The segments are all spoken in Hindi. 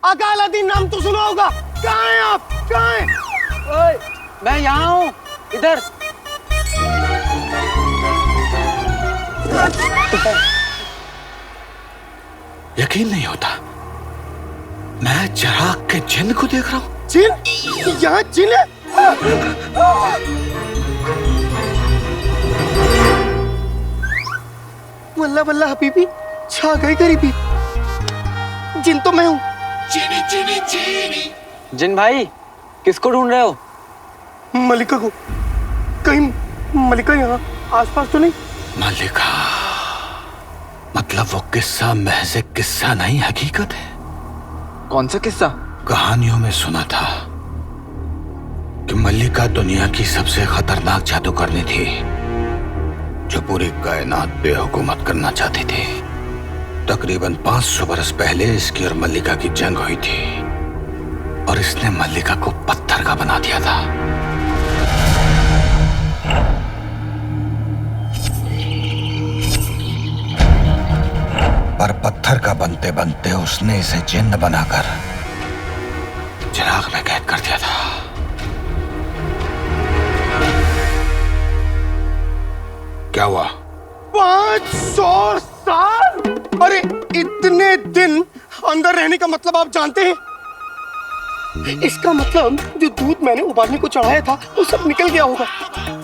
आका अलादीन नाम तो सुना होगा। कहाँ हैं आप? कहाँ हैं? ओए, मैं यहाँ हूँ, इधर। यकीन नहीं होता, मैं चिराग के जिन को देख रहा हूँ। जिन? यहाँ जिन है? वल्ला वल्ला हबीबी, छा गई गरीबी। जिन तो मैं हूँ। चीनी चीनी चीनी। जिन भाई, किसको ढूंढ रहे हो? मलिका को। कहीं मलिका यहाँ आसपास तो नहीं? मल्लिका, मतलब वो किस्सा महज एक किस्सा नहीं, हकीकत है। कौन सा किस्सा? कहानियों में सुना था कि मल्लिका दुनिया की सबसे खतरनाक जादूगरनी थी, जो पूरी कायनात पे हुकूमत करना चाहती थी। तकरीबन 500 बरस पहले इसकी और मल्लिका की जंग हुई थी और इसने मल्लिका को पत्थर का बना दिया था। पर पत्थर का बनते बनते उसने इसे जिन्न बनाकर चिराग में कैद कर दिया था। क्या हुआ? 500 साल? अरे इतने दिन अंदर रहने का मतलब आप जानते हैं? इसका मतलब जो दूध मैंने उबालने को चढ़ाया था वो सब निकल गया होगा,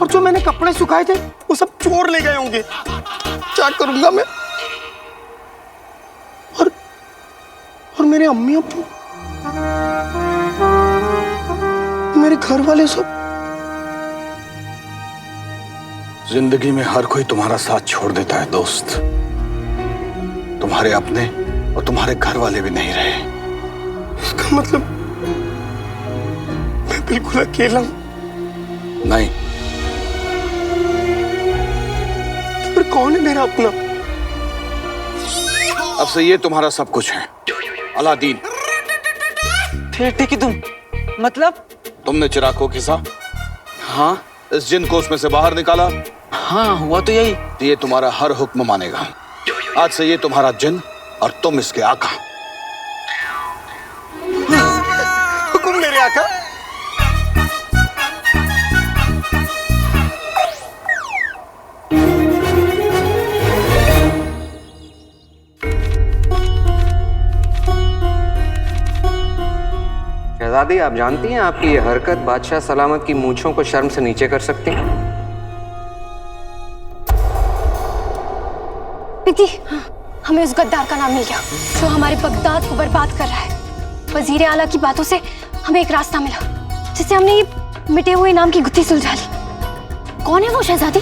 और जो मैंने कपड़े सुखाए थे वो सब चोर ले गए होंगे। क्या करूंगा मैं? और मेरे अम्मी अब्बू, मेरे घर वाले सब। जिंदगी में हर कोई तुम्हारा साथ छोड़ देता है दोस्त। तुम्हारे अपने और तुम्हारे घर वाले भी नहीं रहे। इसका मतलब मैं बिल्कुल अकेला हूं? नहीं। तो फिर कौन है मेरा अपना? अब से ये तुम्हारा सब कुछ है, अलादीन। फिर ठीक ही तुम, मतलब? तुमने चिराग को खींचा, हाँ इस जिन को उसमें से बाहर निकाला। हाँ, हुआ तो यही। ये तुम्हारा हर हुक्म मानेगा। आज से ये तुम्हारा जिन और तुम इसके आका। हुकुम मेरे आका। शहजादी, आप जानती हैं आपकी ये हरकत बादशाह सलामत की मूंछों को शर्म से नीचे कर सकती है। दीदी, हमें उस गद्दार का नाम मिल गया जो हमारे बगदाद को बर्बाद कर रहा है। वजीर आला की बातों से हमें एक रास्ता मिला, जिससे हमने ये मिटे हुए नाम की गुत्थी सुलझा ली। कौन है वो शहजादी?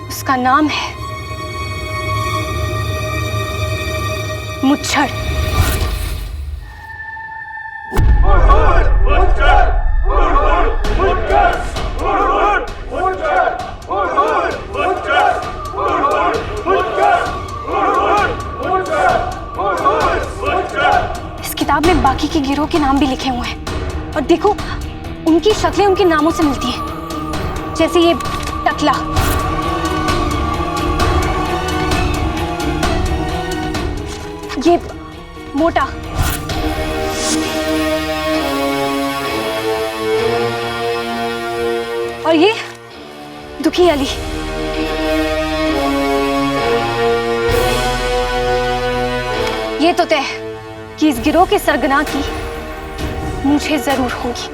उसका नाम है मुच्छर। इस किताब में बाकी के गिरोह के नाम भी लिखे हुए हैं, और देखो उनकी शक्लें उनके नामों से मिलती हैं। जैसे ये टकला, ये मोटा, और ये दुखी अली। ये तो तय कि इस गिरोह के सरगना की मुझे जरूर होगी।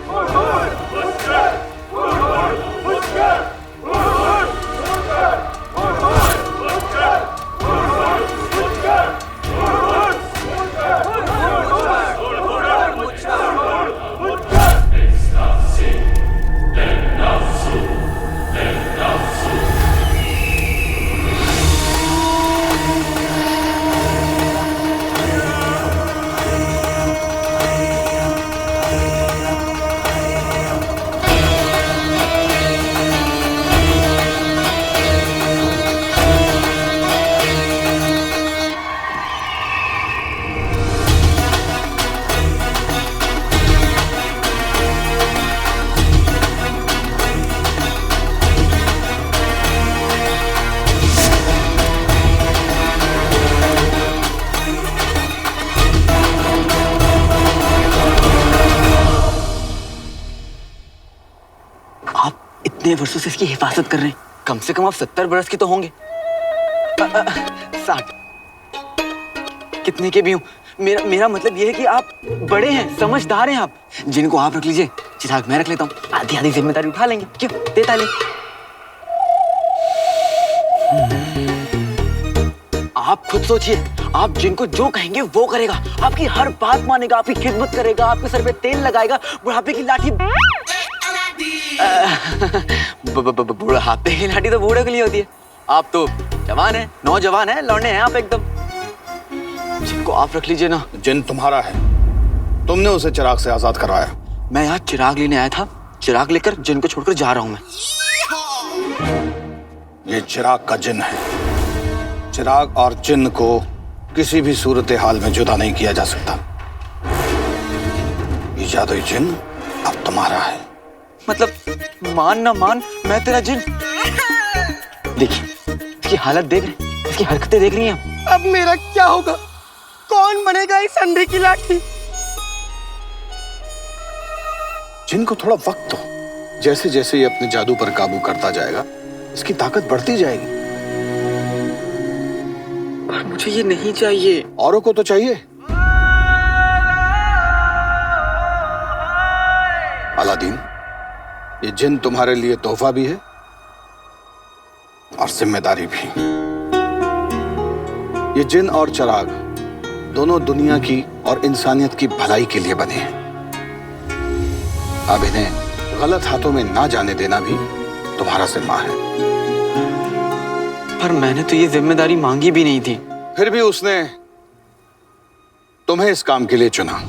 इतने वर्षों से इसकी हिफाजत कर रहे हैं, कम से कम आप 70 बरस के तो होंगे। 60 कितने के भी हूँ, मेरा मतलब ये है कि आप बड़े हैं, समझदार हैं आप। जिनको आप रख लीजिए, चिराग मैं रख लेता हूँ, आधी आधी जिम्मेदारी उठा लेंगे। क्यों, देता ले। आप खुद सोचिए, आप जिनको जो कहेंगे वो करेगा, आपकी हर बात मानेगा, आपकी खिदमत करेगा, आपके सर पे तेल लगाएगा, बुढ़ापे की लाठी बुढ़ापे की लाठी तो बूढ़े के लिए होती है। आप तो जवान हैं, नौजवान हैं, लौंडे हैं आप एकदम। जिनको आप रख लीजिए ना। जिन तुम्हारा है, तुमने उसे चिराग से आजाद करवाया। मैं यहाँ चिराग लेने आया था, चिराग लेकर जिन को छोड़कर जा रहा हूँ मैं। ये चिराग का जिन है। चिराग और जिन को किसी भी सूरत हाल में जुदा नहीं किया जा सकता। ये जादुई जिन अब तुम्हारा है। मतलब मान ना मान, मैं तेरा जिन। देखिए इसकी हालत देख रहे, इसकी हरकतें देख रही हैं। अब मेरा क्या होगा? कौन बनेगा इस अंधे की लाठी? जिन को थोड़ा वक्त दो, जैसे जैसे ये अपने जादू पर काबू करता जाएगा, इसकी ताकत बढ़ती जाएगी। पर मुझे ये नहीं चाहिए। औरों को तो चाहिए। अलादीन, ये जिन तुम्हारे लिए तोहफा भी है और जिम्मेदारी भी। ये जिन और चिराग दोनों दुनिया की और इंसानियत की भलाई के लिए बने हैं। अब इन्हें गलत हाथों में ना जाने देना भी तुम्हारा जिम्मा है। पर मैंने तो ये जिम्मेदारी मांगी भी नहीं थी। फिर भी उसने तुम्हें इस काम के लिए चुना।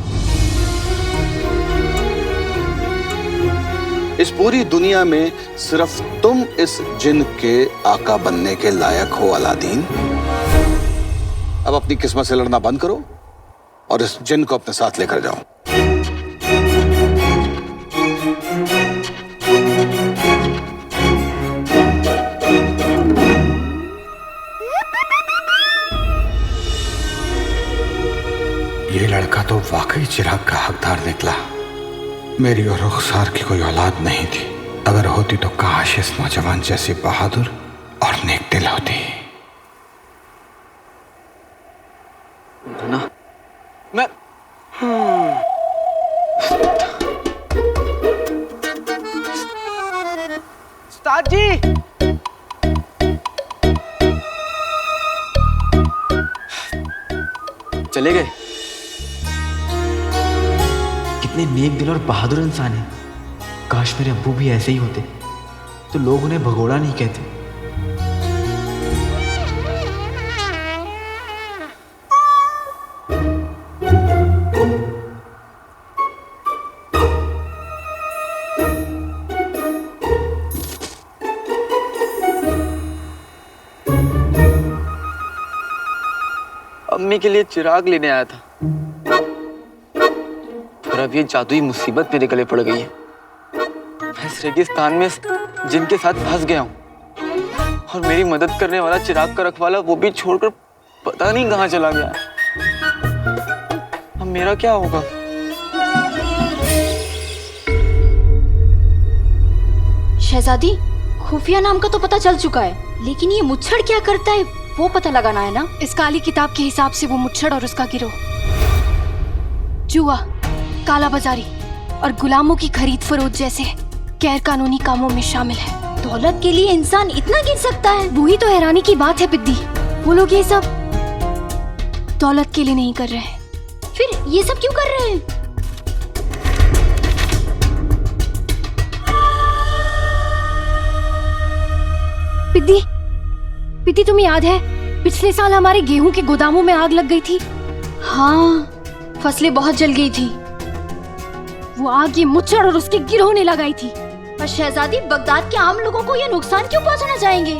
इस पूरी दुनिया में सिर्फ तुम इस जिन के आका बनने के लायक हो अलादीन। अब अपनी किस्मत से लड़ना बंद करो और इस जिन को अपने साथ लेकर जाओ। ये लड़का तो वाकई चिराग का हकदार निकला। मेरी और रुखसार की कोई औलाद नहीं थी। अगर होती तो काश इस नौजवान जैसी बहादुर और नेक दिल होती। ना मैं उस्ताद जी, चले गए। कितने नेक दिल और बहादुर इंसान हैं। काश मेरे अब्बू भी ऐसे ही होते तो लोग उन्हें भगोड़ा नहीं कहते। अम्मी के लिए चिराग लेने आया था, और अब ये जादुई मुसीबत मेरे गले पड़ गई है। मैं इस रेगिस्तान में जिनके साथ फंस गया हूँ, और मेरी मदद करने वाला चिराग का रखवाला वो भी छोड़कर पता नहीं कहाँ चला गया। अब मेरा क्या होगा? शहजादी, खुफिया नाम का तो पता चल चुका है, लेकिन ये मुच्छड़ क्या करता है वो पता लगाना है ना। इस काली किताब के हिसाब से वो मुच्छड़ और उसका गिरोह जुआ, काला बाजारी और गुलामों की खरीद फरोख्त जैसे गैर कानूनी कामों में शामिल है। दौलत के लिए इंसान इतना गिर सकता है? वही तो हैरानी की बात है पिद्दी। वो लोग ये सब दौलत के लिए नहीं कर रहे हैं। फिर ये सब क्यों कर रहे हैं? पिद्दी, पिद्दी तुम्हें याद है पिछले साल हमारे गेहूं के गोदामों में आग लग गई थी? हाँ, फसलें बहुत जल गई थी। वो आग ये मुच्छड़ और उसके गिरोह ने लगाई थी। पर शहजादी, बगदाद के आम लोगों को ये नुकसान क्यों पहुंचाना चाहेंगे?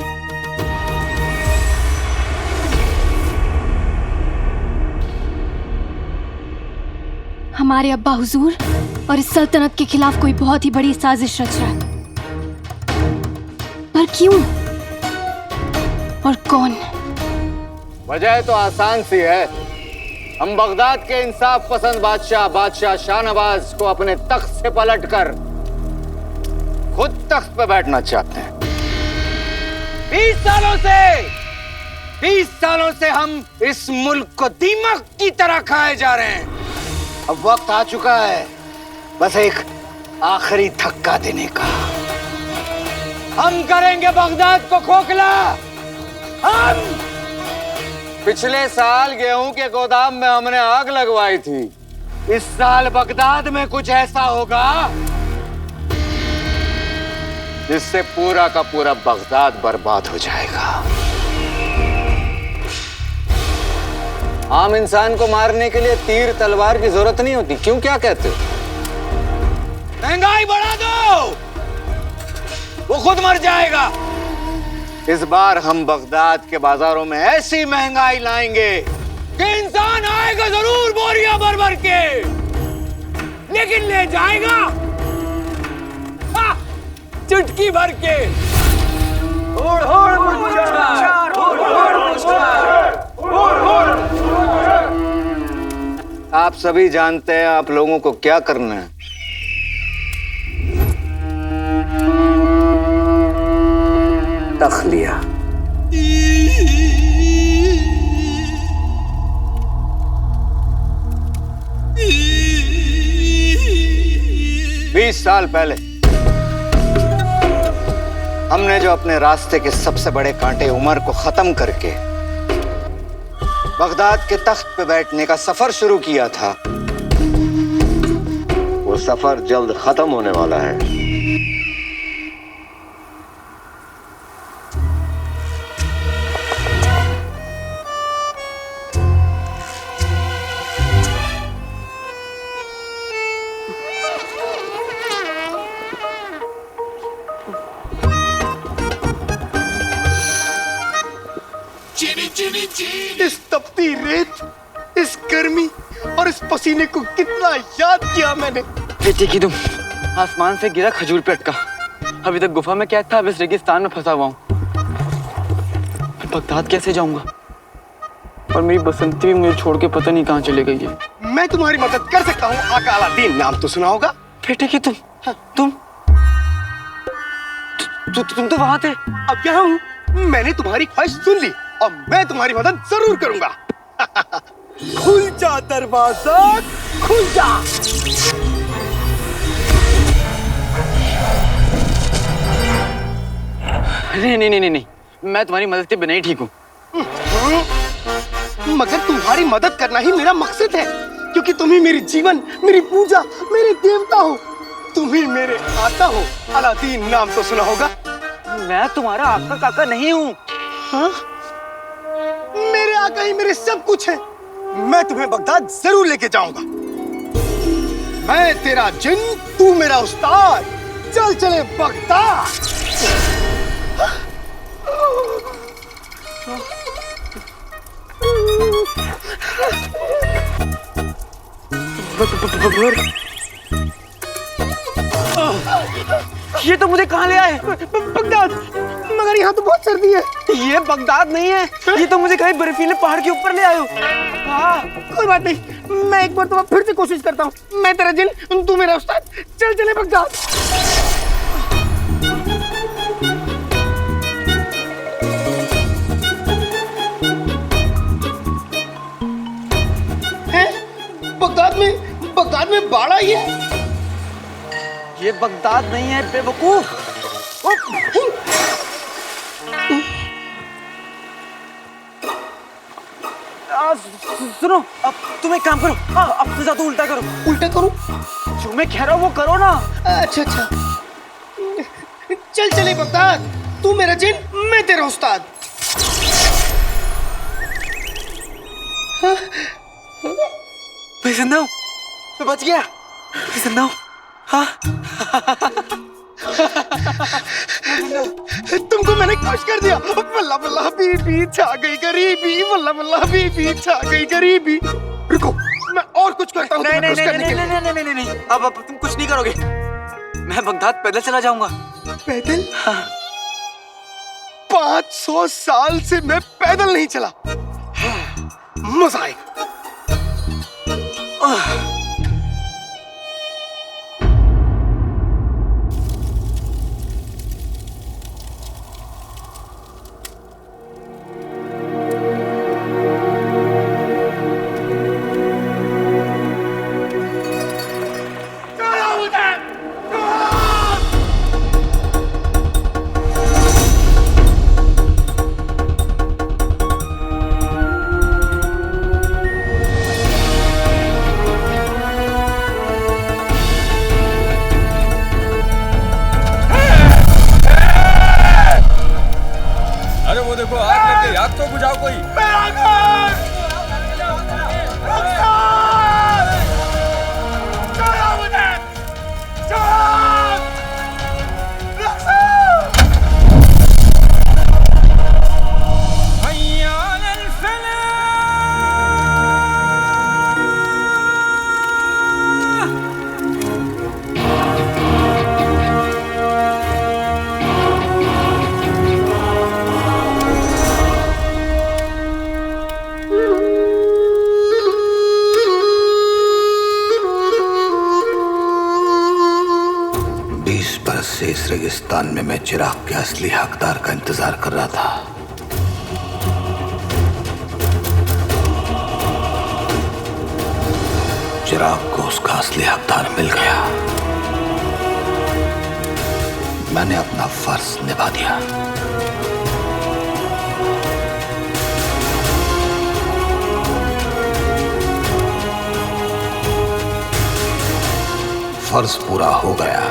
हमारे अब्बा हुजूर और इस सल्तनत के खिलाफ कोई बहुत ही बड़ी साजिश रच रहा है। पर क्यों और कौन? वजह तो आसान सी है। हम बगदाद के इंसाफ पसंद बादशाह शाहनवाज को अपने तख्त से पलटकर खुद तख्त पे बैठना चाहते हैं। 20 सालों से हम इस मुल्क को दीमक की तरह खाए जा रहे हैं। अब वक्त आ चुका है बस एक आखिरी धक्का देने का। हम करेंगे बगदाद को खोखला। हम पिछले साल गेहूं के गोदाम में हमने आग लगवाई थी। इस साल बगदाद में कुछ ऐसा होगा जिससे पूरा का पूरा बगदाद बर्बाद हो जाएगा। आम इंसान को मारने के लिए तीर तलवार की जरूरत नहीं होती। क्यों, क्या कहते हो? महंगाई बढ़ा दो, वो खुद मर जाएगा। इस बार हम बगदाद के बाजारों में ऐसी महंगाई लाएंगे कि इंसान आएगा जरूर बोरियां भर भर के, लेकिन ले जाएगा चुटकी भर के। आप सभी जानते हैं आप लोगों को क्या करना है। तख्लिया। बीस साल पहले हमने जो अपने रास्ते के सबसे बड़े कांटे उमर को खत्म करके बगदाद के तख्त पे बैठने का सफर शुरू किया था, वो सफर जल्द खत्म होने वाला है। इस तपती रेत, इस गर्मी और इस पसीने को कितना याद किया मैंने। बेटे की तुम आसमान से गिरा खजूर पे अटका। अभी तक गुफा में कैद था, अब इस रेगिस्तान में फंसा हुआ हूँ। मैं बगदाद कैसे जाऊंगा? और मेरी बसंती भी मुझे छोड़ के पता नहीं कहाँ चले गई है। मैं तुम्हारी मदद कर सकता हूँ। आका अलादीन नाम तो सुना होगा। बेटे की तुम तो वहां थे। अब यहाँ हूँ। मैंने तुम्हारी ख्वाहिश सुन ली और मैं तुम्हारी मदद जरूर करूंगा। खुल जा दरवाजा, खुल जा। नहीं, मैं तुम्हारी मदद के बिना ही ठीक हूँ। मगर तुम्हारी मदद करना ही मेरा मकसद है, क्योंकि तुम ही मेरी जीवन, मेरी पूजा, मेरे देवता हो। तुम ही मेरे आका हो। अलादीन नाम तो सुना होगा। मैं तुम्हारा आका काका नहीं हूँ। हाँ? मेरे आका ही मेरे सब कुछ है। मैं तुम्हें बगदाद जरूर लेके जाऊंगा। मैं तेरा जिन, तू मेरा उस्ताद। चल चले बगदाद। ये तो मुझे कहाँ ले आए? बगदाद। मगर यहाँ तो बहुत सर्दी है। ये बगदाद नहीं है, ये तो मुझे कहीं बर्फीले पहाड़ के ऊपर ले आयो। कोई बात नहीं, मैं एक बार तो फिर से कोशिश करता हूँ। मैं तेरा जिन, तू मेरा उस्ताद। चल चले बगदाद। बगदाद में बाढ़ आई है। ये बगदाद नहीं है बेवकूफ। सुनो, अब तुम एक काम करो, अब से ज्यादा उल्टा करो। उल्टा करूं? जो मैं कह रहा हूँ वो करो ना। अच्छा। चल चले बगदाद। तू मेरा जिन, मैं तेरा उस्ताद। मैं जिंदा हूँ, मैं बच गया। मैं जिंदा हूँ। हाँ। तुमको मैंने खुश कर दिया। वल्ला वल्ला बीबी छा गई गरीबी। वल्ला वल्ला बीबी छा गई गरीबी। रुको, मैं और कुछ करता हूँ। नहीं, अब तुम कुछ नहीं करोगे। मैं बगदाद पैदल चला जाऊंगा। पैदल? हाँ। 500 साल से मैं पैदल नहीं चला। मजा आएगा। रेगिस्तान में मैं चिराग के असली हकदार का इंतजार कर रहा था। चिराग को उसका असली हकदार मिल गया। मैंने अपना फर्ज निभा दिया। फर्ज पूरा हो गया,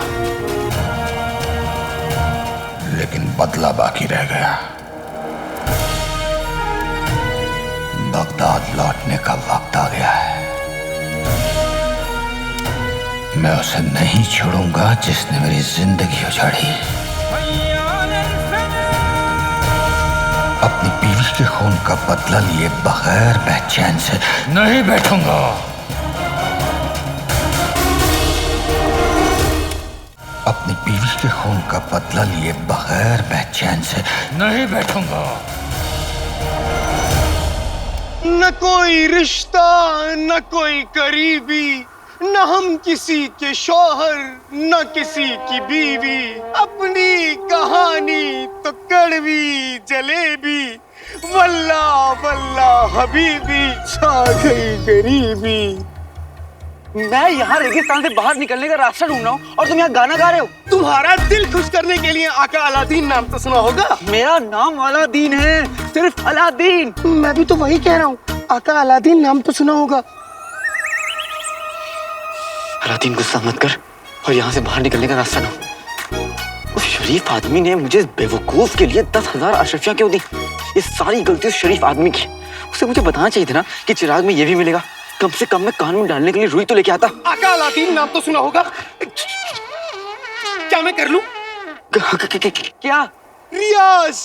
लेकिन बदला बाकी रह गया। बगदाद लौटने का वक्त आ गया है। मैं उसे नहीं छोड़ूंगा जिसने मेरी जिंदगी उजाड़ी। अपनी बीवी के खून का बदला लिए बगैर मैं चैन से नहीं बैठूंगा। अपनी बीवी के खून का बदला लिए बगैर मैं चैन से नहीं बैठूंगा। न कोई रिश्ता, न कोई करीबी, न हम किसी के शौहर, न किसी की बीवी। अपनी कहानी तो कड़वी जलेबी, वल्ला वल्ला हबीबी, छा गई गरीबी। मैं यहाँ रेगिस्तान से बाहर निकलने का रास्ता ढूंढ रहा हूँ और तुम यहाँ गाना गा रहे हो। तुम्हारा दिल खुश करने के लिए आका अलादीन नाम तो सुना होगा। मेरा नाम अलादीन है, सिर्फ अलादीन। मैं भी तो वही कह रहा हूँ, आका अलादीन नाम तो सुना होगा। अलादीन गुस्सा मत कर और यहाँ से बाहर निकलने का रास्ता ढूंढ। उस शरीफ आदमी ने मुझे बेवकूफ के लिए 10,000 अशरफियाँ क्यों दी? ये सारी गलती उस शरीफ आदमी की। उसे मुझे बताना चाहिए था ना कि चिराग में ये भी मिलेगा। कम से कम मैं कान में डालने के लिए रुई तो लेके आता। आका अलादीन नाम तो सुना होगा। क्या मैं कर लूं? क्या? रियाज।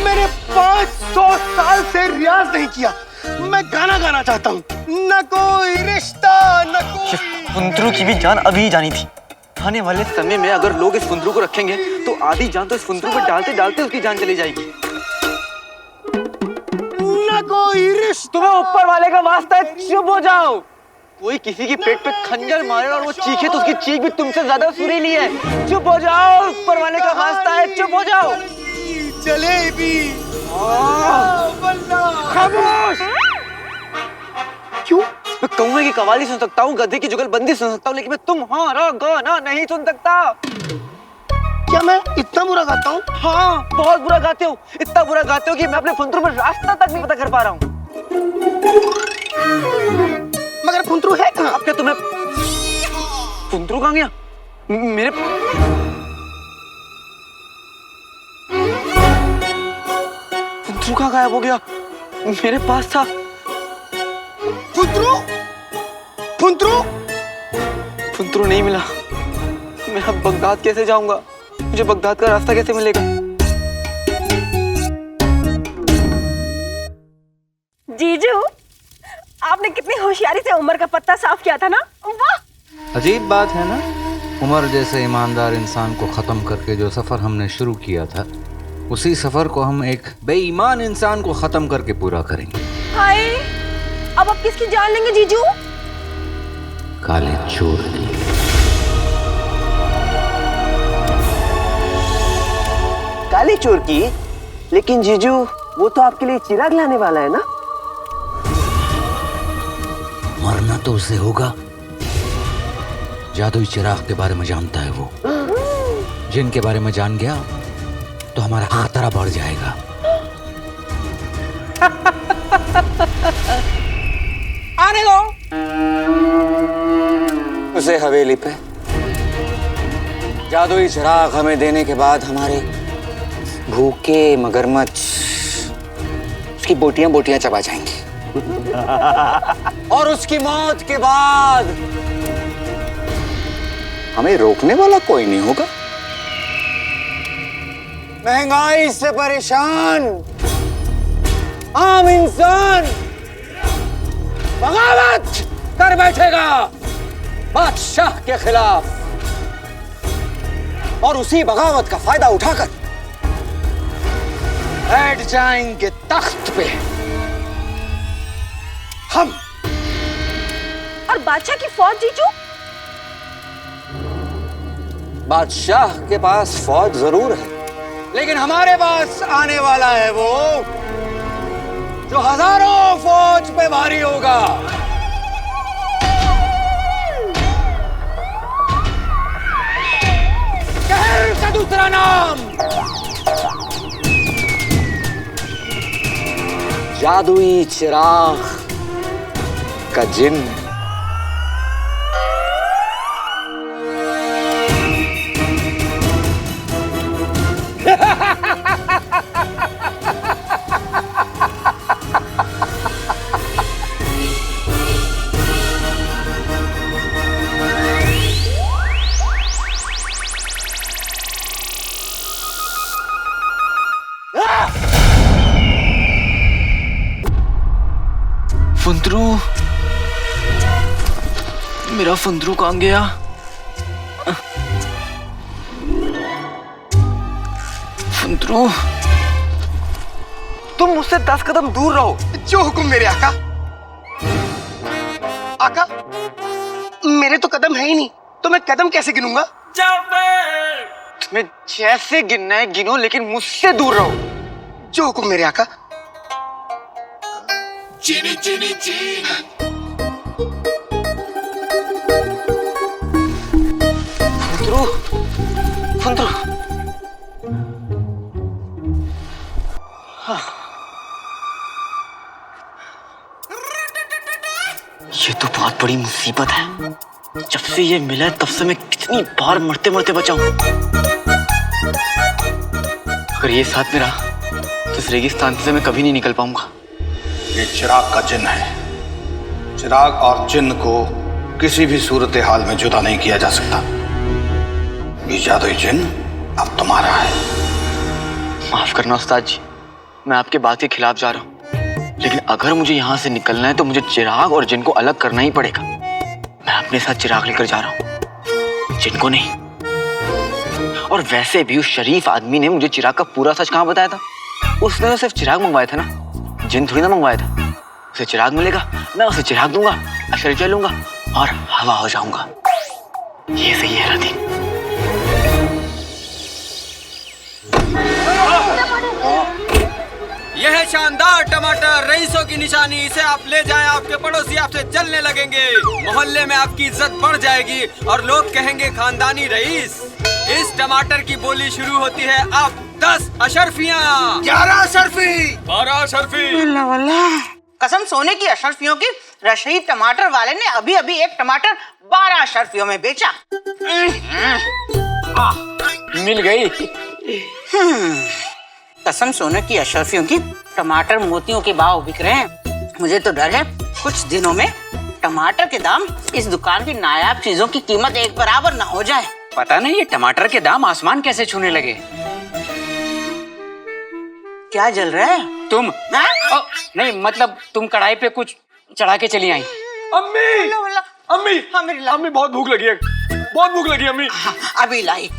मैंने 500 साल से रियाज नहीं किया। मैं गाना गाना चाहता हूँ। न कोई रिश्ता, न कोई। फुंदरू की भी जान अभी ही जानी थी। आने वाले समय में अगर लोग इस फुंदरू को रखेंगे तो आधी जान तो इस फुंदरू पर डालते डालते उसकी जान चली जाएगी। न कोई रिश्ता। तुम्हें ऊपर वाले का वास्ता है, चुप हो जाओ। कोई किसी की पेट पे खंजर मारे और वो चीखे तो उसकी चीख भी तुमसे ज्यादा सुरीली है। चुप हो जाओ, ऊपर वाले का वास्ता है, चुप हो जाओ। जलेबी। खामोश। क्यों? मैं कौवे की कवाली सुन सकता हूँ, गधे की जुगलबंदी सुन सकता हूँ, लेकिन मैं तुम्हारा गाना नहीं सुन सकता। क्या मैं इतना बुरा गाता हूँ? हाँ, बहुत बुरा गाते हो। इतना बुरा गाते हो कि मैं अपने फुंदरू में रास्ता तक नहीं पता कर पा रहा हूँ। मगर फुंदरू है कहाँ? अब क्या तुम्हें फुंदरू कहाँ गया? मेरे फुंदरू कहाँ गायब हो गया? मेरे पास था। फुंदरू? फुंदरू? फुंदरू नहीं मिला। मैं अब बगदाद कैसे जाऊंगा? मुझे बगदाद का रास्ता कैसे मिलेगा? जीजू, आपने कितनी होशियारी से उमर का पत्ता साफ किया था ना। वाह! अजीब बात है ना, उमर जैसे ईमानदार इंसान को खत्म करके जो सफर हमने शुरू किया था, उसी सफर को हम एक बेईमान इंसान को खत्म करके पूरा करेंगे। हाय, अब आप किसकी जान लेंगे जीजू? काले चोर की। काले चोर की? लेकिन जीजू, वो तो आपके लिए चिराग लाने वाला है ना? मरना तो उसे होगा। जादुई चिराग के बारे में जानता है वो। जिनके बारे में जान गया तो हमारा खतरा बढ़ जाएगा। आने दो। उसे हवेली पे जादुई चिराग हमें देने के बाद हमारे भूखे मगरमच्छ उसकी बोटियां बोटियां चबा जाएंगे। और उसकी मौत के बाद हमें रोकने वाला कोई नहीं होगा। महंगाई से परेशान आम इंसान बगावत कर बैठेगा बादशाह के खिलाफ, और उसी बगावत का फायदा उठाकर बैठ जाएंगे तख्त पे हम। और बादशाह की फौज जीजू? बादशाह के पास फौज जरूर है, लेकिन हमारे पास आने वाला है वो जो हजारों फौज पे भारी होगा। कहर का दूसरा नाम जादुई चिराग का जिन। फुंदरू, मेरा फुंदरू कहाँ गया? फुंदरू, तुम मुझसे 10 कदम दूर रहो। जो हुक्म मेरे आका। आका, मेरे तो कदम है ही नहीं, तो मैं कदम कैसे गिनूंगा? तुम्हें जैसे गिनना है गिनो, लेकिन मुझसे दूर रहो। जो हुक्म मेरे आका। चीनी चीनी चीनी। फुंदरू, फुंदरू। ये तो बहुत बड़ी मुसीबत है। जब से ये मिला है तब से मैं कितनी बार मरते मरते बचा हूं। अगर ये साथ में रहा तो इस रेगिस्तान से मैं कभी नहीं निकल पाऊंगा। ये चिराग का जिन है। चिराग और जिन को किसी भी सूरत हाल में जुदा नहीं किया जा सकता। ये जादुई जिन अब तुम्हारा है। माफ करना उस्ताद जी, मैं आपके बात के खिलाफ जा रहा हूँ, लेकिन अगर मुझे यहाँ से निकलना है तो मुझे चिराग और जिन को अलग करना ही पड़ेगा। मैं अपने साथ चिराग लेकर जा रहा हूँ, जिन को नहीं। और वैसे भी उस शरीफ आदमी ने मुझे चिराग का पूरा सच कहाँ बताया था? उसने तो सिर्फ चिराग मंगवाया था ना, जिन थोड़ी ना मंगवाया था। उसे चिराग मिलेगा, मैं उसे चिराग दूंगा, अशर लूंगा और हवा हो जाऊंगा। ये सही है राधीन। यह है शानदार टमाटर, रईसों की निशानी। इसे आप ले जाएं, आपके पड़ोसी आपसे जलने लगेंगे, मोहल्ले में आपकी इज्जत बढ़ जाएगी और लोग कहेंगे खानदानी रईस। इस टमाटर की बोली शुरू होती है अब 10 अशर्फियाँ। 11 अशर्फी। 12 अशर्फी। कसम सोने की अशर्फियों की, रशीद टमाटर वाले ने अभी अभी एक टमाटर 12 अशर्फियों में बेचा। मिल गई। कसम सोने की अशर्फियों की, टमाटर मोतियों के भाव बिक रहे हैं। मुझे तो डर है कुछ दिनों में टमाटर के दाम इस दुकान की नायाब चीजों की कीमत एक बराबर ना हो जाए। पता नहीं ये टमाटर के दाम आसमान कैसे छूने लगे। क्या जल रहा है? तुम नहीं, मतलब तुम कढ़ाई पे कुछ चढ़ा के चली आई। अम्मी, अम्मी, अम्मी बहुत भूख लगी है, बहुत भूख लगी अम्मी। अभी लाई।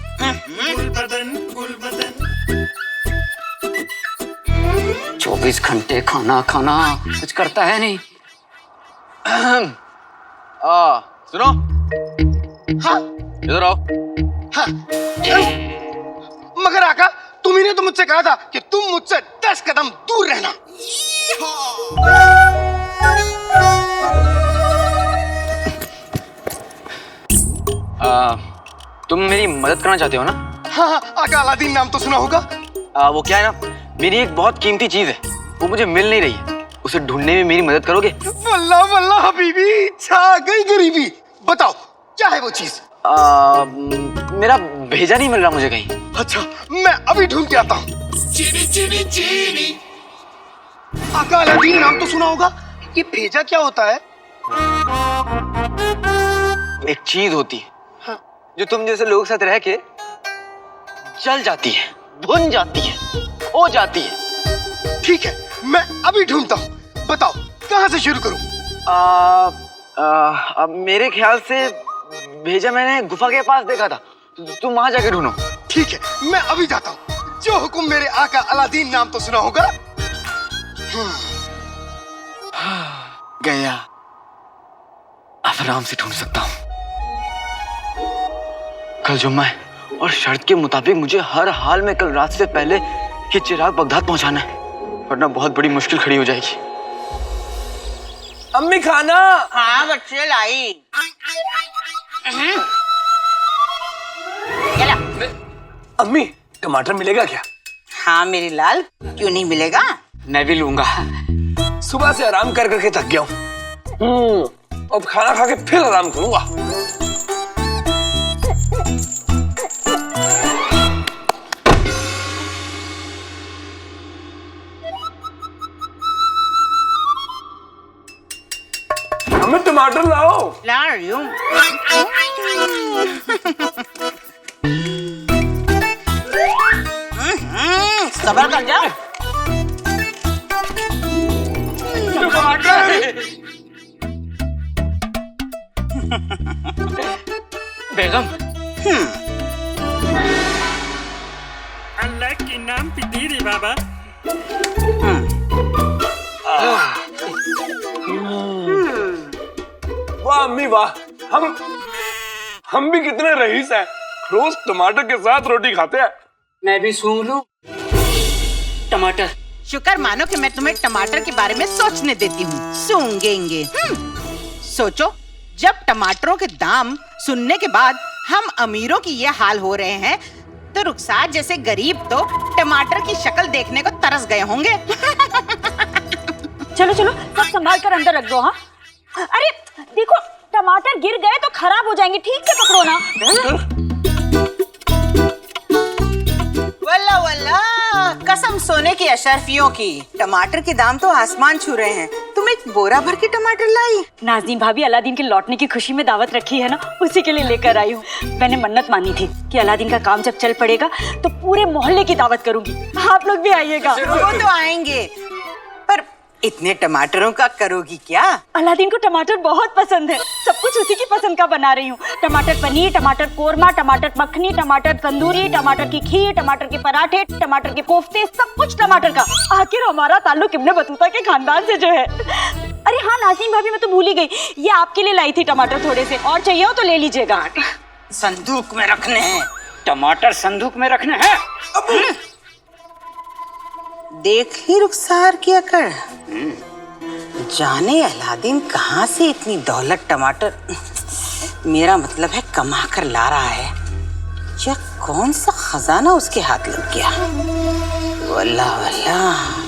24 घंटे खाना खाना कुछ करता है नहीं। सुनो, हाँ? इधर आओ। हाँ? मगर आका, तुम्ही ने तो मुझसे कहा था कि तुम मुझसे 10 कदम दूर रहना। तुम मेरी मदद करना चाहते हो ना? हाँ हाँ आका, अलादीन नाम तो सुना होगा। वो क्या है ना, मेरी एक बहुत कीमती चीज है, वो मुझे मिल नहीं रही है। उसे ढूंढने में मेरी मदद करोगे? वल्लाह वल्लाह हबीबी, छा गई गरीबी। बताओ क्या है वो चीज? मेरा भेजा नहीं मिल रहा मुझे कहीं। अच्छा, मैं अभी ढूंढ के आता हूँ। चीनी चीनी चीनी। आका, अलादीन नाम तो सुना होगा। ये भेजा क्या होता है? एक चीज होती है, हाँ। जो तुम जैसे लोगों के साथ रह के जल जाती है, भुन जाती है, हो जाती है। ठीक है, मैं अभी ढूंढता हूँ। बताओ कहाँ से शुरू करूँ? मेरे ख्याल से भेजा मैंने गुफा के पास देखा था, तुम वहां जाके ढूंढो। ठीक है, मैं अभी जाता हूँ। जो हुक्म मेरे आका, अलादीन नाम तो सुना होगा। गया, अब आराम से ढूंढ सकता हूँ। कल जुम्मा है और शर्त के मुताबिक मुझे हर हाल में कल रात से पहले ये चिराग बगदाद पहुंचाना है, वरना बहुत बड़ी मुश्किल खड़ी हो जाएगी। अम्मी खाना। हाँ बच्चे लाई। चला। अम्मी टमाटर मिलेगा क्या? हाँ मेरी लाल, क्यों नहीं मिलेगा? मैं भी लूंगा। सुबह से आराम कर करके थक गया हूँ। अब खाना खा के फिर आराम करूंगा। हमें टमाटर लाओ। ला रही हूँ। सबर कर जाओ। बेगम। अल्लाह के नाम पे दे रे बाबा। वाह अम्मी वाह, हम भी कितने रईस हैं, रोज टमाटर के साथ रोटी खाते हैं। मैं भी सूंघ लूं टमाटर। शुक्र मानो कि मैं तुम्हें टमाटर के बारे में सोचने देती हूँ। सूंघेंगे। सोचो, जब टमाटरों के दाम सुनने के बाद हम अमीरों की ये हाल हो रहे हैं, तो रुखसार जैसे गरीब तो टमाटर की शक्ल देखने को तरस गए होंगे। चलो चलो सब संभाल कर अंदर रख दो। हाँ अरे देखो टमाटर गिर गए तो खराब हो जाएंगे, ठीक से पकड़ो ना। वल्ला वल्ला, कसम सोने की अशरफियों की, टमाटर के दाम तो आसमान छू रहे हैं। तुम एक बोरा भर के टमाटर लाई? नाज़नीन भाभी अलादीन के लौटने की खुशी में दावत रखी है ना, उसी के लिए लेकर आई हूँ। मैंने मन्नत मानी थी कि अलादीन का काम जब चल पड़ेगा तो पूरे मोहल्ले की दावत करूंगी, आप लोग भी आइएगा। वो तो आएंगे, पर इतने टमाटरों का करोगी क्या? अलादीन को टमाटर बहुत पसंद है, सब कुछ उसी की पसंद का बना रही हूँ। टमाटर पनीर, टमाटर कोरमा, टमाटर मखनी, टमाटर तंदूरी, टमाटर की खीर, टमाटर के पराठे, टमाटर के कोफ्ते, सब कुछ टमाटर का। आखिर हमारा ताल्लुक इब्ने बतूता के खानदान से जो है। अरे हाँ नाज़नीन भाभी, मैं तो भूल ही गई, ये आपके लिए लाई थी टमाटर थोड़े से, और चाहिए हो तो ले लीजिएगा। संदूक में रखने हैं। टमाटर संदूक में रखने हैं। देख ही रुखसार की अकड़। जाने अलादीन कहाँ से इतनी दौलत टमाटर, मेरा मतलब है कमा कर ला रहा है, या कौन सा खजाना उसके हाथ लग गया। वल्लाह वल्लाह।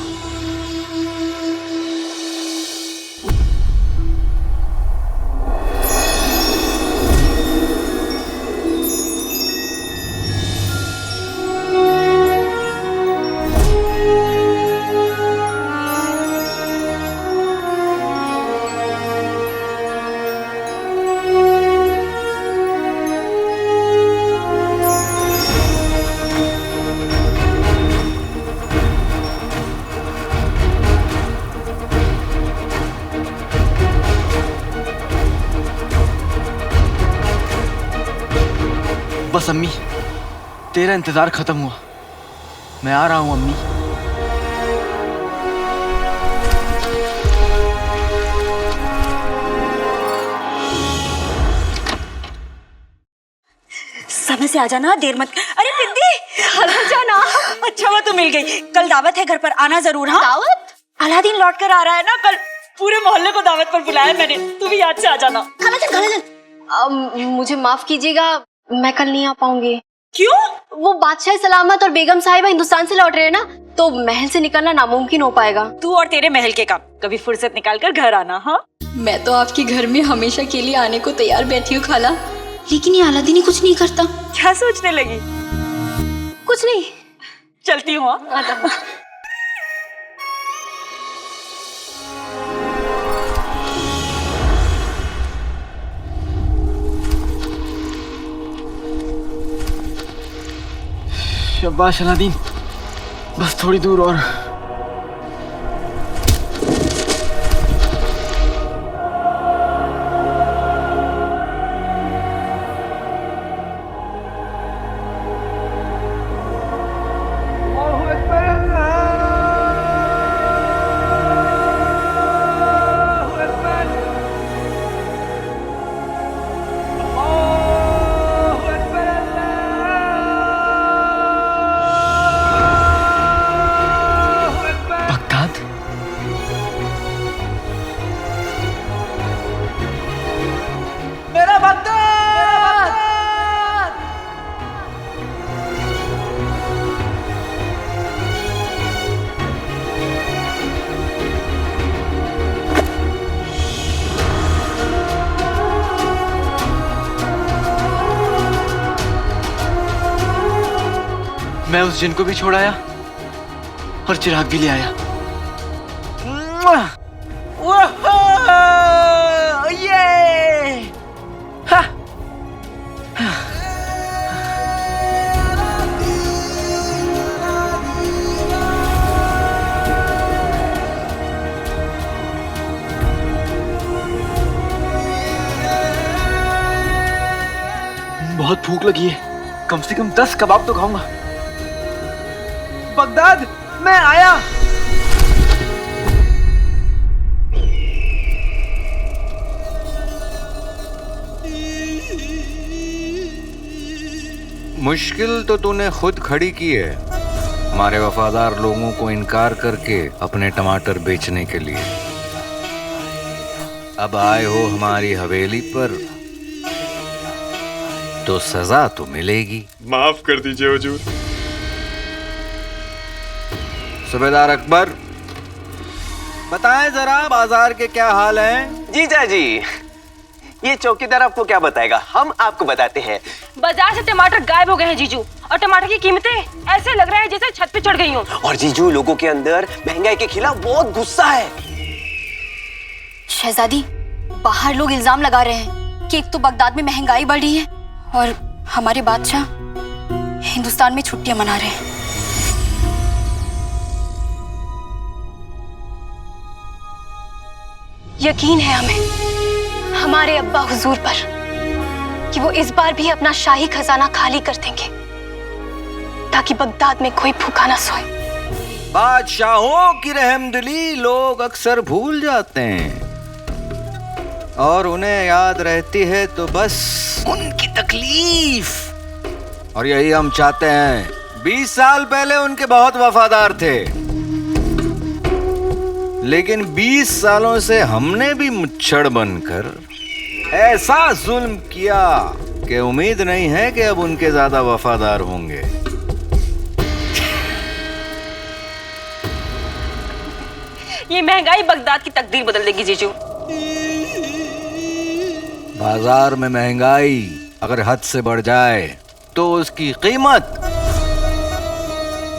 बस अम्मी, तेरा इंतजार खत्म हुआ, मैं आ रहा हूँ अम्मी। समय से आ जाना, देर मत। अरे बिंदी आ जाना। अच्छा हुआ तू मिल गई, कल दावत है घर पर, आना जरूर। हाँ दावत? अलादीन लौट कर आ रहा है ना कल, पूरे मोहल्ले को दावत पर बुलाया मैंने, तू भी याद से आ जाना। मुझे माफ कीजिएगा, मैं कल नहीं आ पाऊंगी। क्यों? वो बादशाह सलामत और बेगम साहिबा हिंदुस्तान से लौट रहे हैं ना, तो महल से निकलना नामुमकिन हो पाएगा। तू और तेरे महल के काम, कभी फुर्सत निकाल कर घर आना। हाँ मैं तो आपके घर में हमेशा के लिए आने को तैयार बैठी हूँ खाला, लेकिन ये अलादीन कुछ नहीं करता। क्या सोचने लगी? कुछ नहीं, चलती हूँ। शाबाश अलादीन, बस थोड़ी दूर और। मैं उस जिन को भी छोड़ आया और चिराग भी ले आया। बहुत भूख लगी है, कम से कम 10 कबाब तो खाऊंगा। बगदाद, मैं आया। मुश्किल तो तूने खुद खड़ी की है, हमारे वफादार लोगों को इनकार करके अपने टमाटर बेचने के लिए। अब आए हो हमारी हवेली पर तो सजा तो मिलेगी। माफ कर दीजिए हुजूर। सूबेदार अकबर, बताएं जरा बाजार के क्या हाल हैं? जीजा जी, ये चौकीदार आपको क्या बताएगा, हम आपको बताते हैं। बाजार से टमाटर गायब हो गए हैं जीजू, और टमाटर की कीमतें ऐसे लग रहा है जैसे छत पे चढ़ गई हो। और जीजू, लोगों के अंदर महंगाई के खिलाफ बहुत गुस्सा है। शहजादी, बाहर लोग इल्जाम लगा रहे हैं कि एक तो बगदाद में महंगाई बढ़ रही है और हमारे बादशाह हिंदुस्तान में छुट्टियां मना रहे हैं। यकीन है हमें हमारे अब्बा हुजूर पर कि वो इस बार भी अपना शाही खजाना खाली कर देंगे ताकि बगदाद में कोई भूखा ना सोए। बादशाहों की रहमदिली लोग अक्सर भूल जाते हैं और उन्हें याद रहती है तो बस उनकी तकलीफ। और यही हम चाहते हैं। 20 साल पहले उनके बहुत वफादार थे, लेकिन 20 सालों से हमने भी मुच्छड़ बनकर ऐसा जुल्म किया कि उम्मीद नहीं है कि अब उनके ज्यादा वफादार होंगे। ये महंगाई बगदाद की तकदीर बदल देगी जीजू। बाजार में महंगाई अगर हद से बढ़ जाए तो उसकी कीमत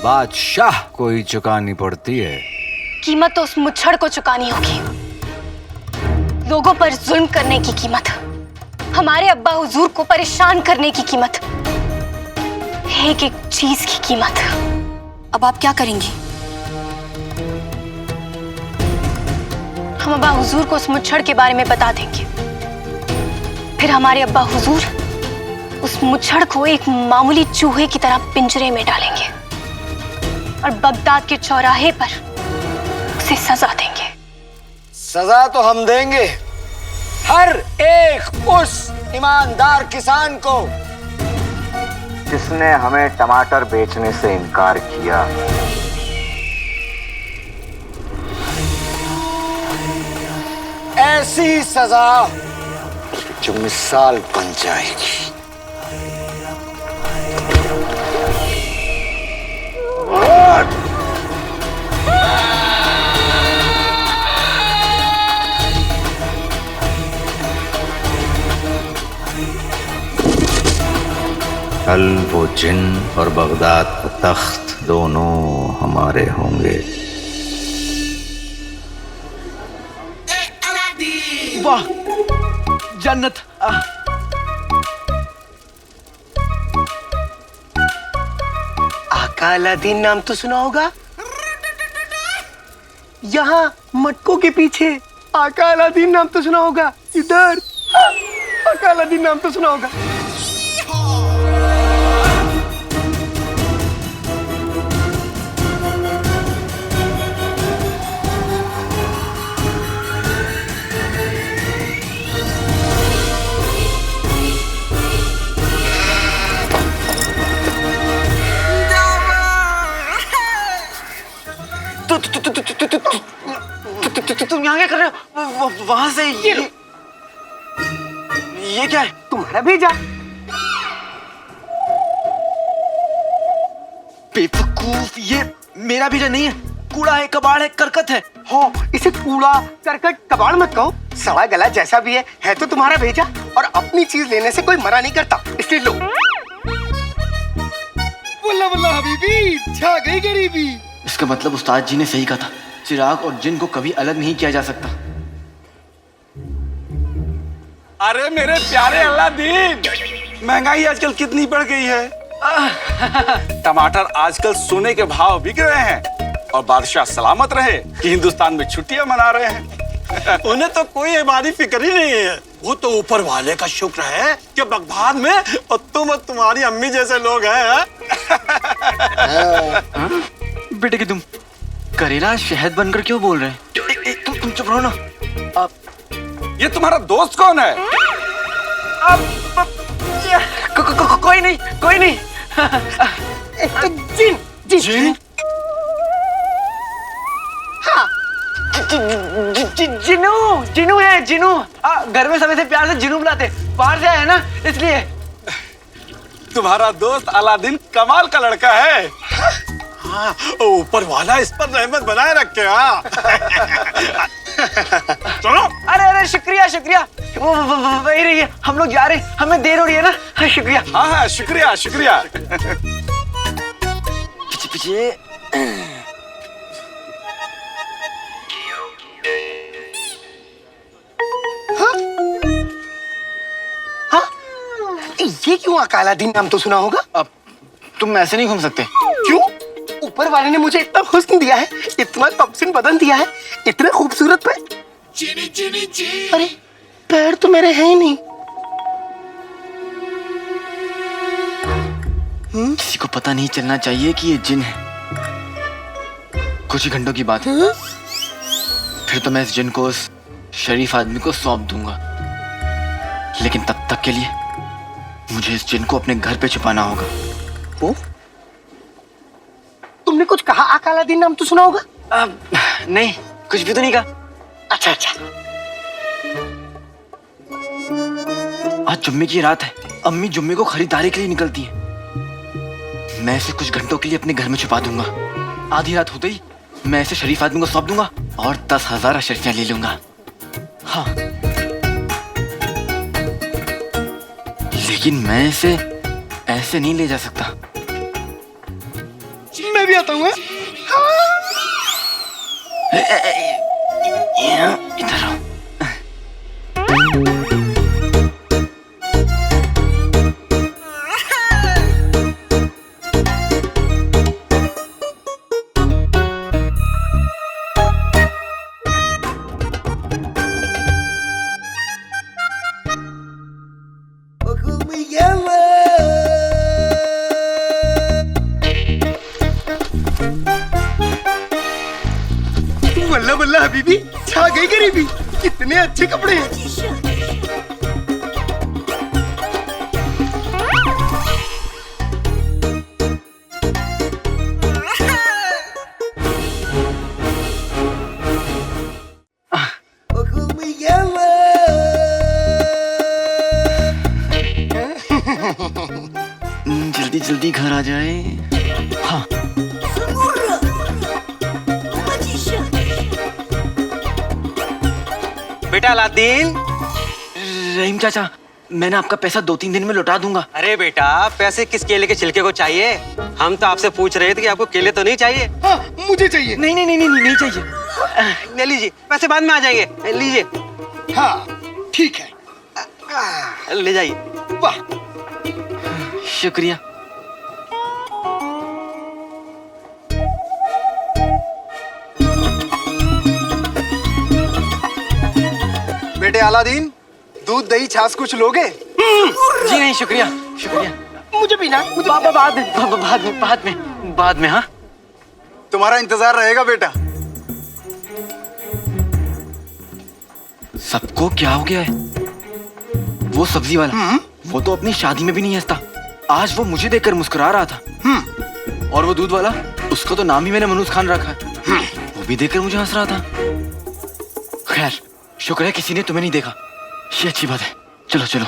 बादशाह को ही चुकानी पड़ती है। कीमत तो उस मुच्छड़ को चुकानी होगी, लोगों पर जुल्म करने की कीमत, हमारे अब्बा हुजूर को परेशान करने की कीमत, एक एक चीज की कीमत। अब आप क्या करेंगी? हम अब्बा हुजूर को उस मुच्छड़ के बारे में बता देंगे, फिर हमारे अब्बा हुजूर उस मुच्छड़ को एक मामूली चूहे की तरह पिंजरे में डालेंगे और बगदाद के चौराहे पर उसे सजा देंगे। सजा तो हम देंगे हर एक उस ईमानदार किसान को जिसने हमें टमाटर बेचने से इनकार किया। ऐसी सजा जो मिसाल बन जाएगी। कल वो जिन और बगदाद का तख्त दोनों हमारे होंगे। वाह, जन्नत। आका अलादीन नाम तो सुना होगा, यहाँ मटकों के पीछे आका अलादीन नाम तो सुना होगा, इधर आका अलादीन नाम तो सुना होगा। तुम यहाँ क्या कर रहे हो? वहां से ये क्या है? तुम्हारा भेजा। बेवकूफ, ये मेरा भेजा नहीं है, कूड़ा है, कबाड़ है, करकट है। हो, इसे कूड़ा करकट कबाड़ मत कहो, सड़ा गला जैसा भी है तो तुम्हारा भेजा। और अपनी चीज लेने से कोई मना नहीं करता, इसलिए लो। बल्ला बल्ला हबीबी, छा गई गरीबी। इसका मतलब उस्ताद जी ने सही कहा था, चिराग और जिन को कभी अलग नहीं किया जा सकता। अरे मेरे प्यारे अल्लादीन, महंगाई आजकल कितनी बढ़ गई है। टमाटर आजकल सोने के भाव बिक रहे हैं और बादशाह सलामत रहे कि हिंदुस्तान में छुट्टियां मना रहे हैं। उन्हें तो कोई हमारी फिक्र ही नहीं है। वो तो ऊपर वाले का शुक्र है कि बगदाद में और तुम और तुम्हारी अम्मी जैसे लोग हैं। बेटे कि तुम करेला शहद बनकर क्यों बोल रहे हैं? तुम चुप रहो ना। ये तुम्हारा दोस्त कौन है? कोई नहीं, कोई नहीं। जिन जिन जिनू जिनू है, जिनू। घर में समय से प्यार से जिनू बुलाते, बाहर से है ना इसलिए। तुम्हारा दोस्त अलादीन कमाल का लड़का है। हाँ, ऊपर वाला इस पर रहमत बनाए रखे। हाँ चलो। अरे अरे शुक्रिया शुक्रिया, वो वही रही है, हम लोग जा रहे हैं, हमें देर हो रही है ना। हाँ, शुक्रिया। हाँ हाँ शुक्रिया शुक्रिया। पीछे पीछे। ये क्यों अकालादीन नाम तो सुना होगा? अब तुम ऐसे नहीं घूम सकते। क्यों? ऊपर वाले ने मुझे इतना हुस्न दिया है, इतना कमसिन बदन दिया है, इतने खूबसूरत पे। अरे पैर तो मेरे हैं ही नहीं। किसी को पता नहीं चलना चाहिए कि ये जिन है। कुछ ही घंटों की बात है, फिर तो मैं इस जिन को उस शरीफ आदमी को सौंप दूंगा। लेकिन तब तक के लिए मुझे इस जिन को अपने घर पे छुपाना होगा। वो? तुमने कुछ कहा? अकालादीन नाम तो सुना होगा? नहीं, कुछ भी तो नहीं कहा। अच्छा अच्छा। आज जुम्मे की रात है, अम्मी जुम्मे को खरीदारी के लिए निकलती हैं। मैं इसे कुछ घंटों के लिए अपने घर में छुपा दूंगा। आधी रात होते ही मैं इसे शरीफ आदमी को सौंप दूंगा और 10,000 अशरफियां ले लूंगा। हाँ, लेकिन मैं इसे ऐसे नहीं ले जा सकता। मैं भी आता हूँ। इधर आओ। बल्ला बल्ला हबीबी, छा गई गरीबी। कितने अच्छे कपड़े हैं। जल्दी जल्दी घर आ जाए। हाँ, बेटा अलादीन। रहीम चाचा, मैंने आपका पैसा 2-3 दिन में लौटा दूंगा। अरे बेटा, पैसे किस केले के छिलके को चाहिए? हम तो आपसे पूछ रहे थे कि आपको केले तो नहीं चाहिए? हाँ, मुझे चाहिए। नहीं नहीं नहीं नहीं, नहीं चाहिए। ले लीजिए, पैसे बाद में आ जाएंगे। लीजिए। हाँ ठीक है, ले जाइए। वाह शुक्रिया। बेटे अलादीन, दूध दही छाछ कुछ लोगे? जी नहीं, शुक्रिया शुक्रिया। मुझे पीना। बाद में। हाँ, तुम्हारा इंतजार रहेगा बेटा। सबको क्या हो गया है? वो सब्जी वाला, वो तो अपनी शादी में भी नहीं हंसता। आज वो मुझे देखकर मुस्कुरा रहा था। और वो दूध वाला, उसका तो नाम ही मैंने मनूस खान रखा है, वो भी देखकर मुझे हंस रहा था। खैर, शुक्र है किसी ने तुम्हें नहीं देखा, ये अच्छी बात है। चलो चलो।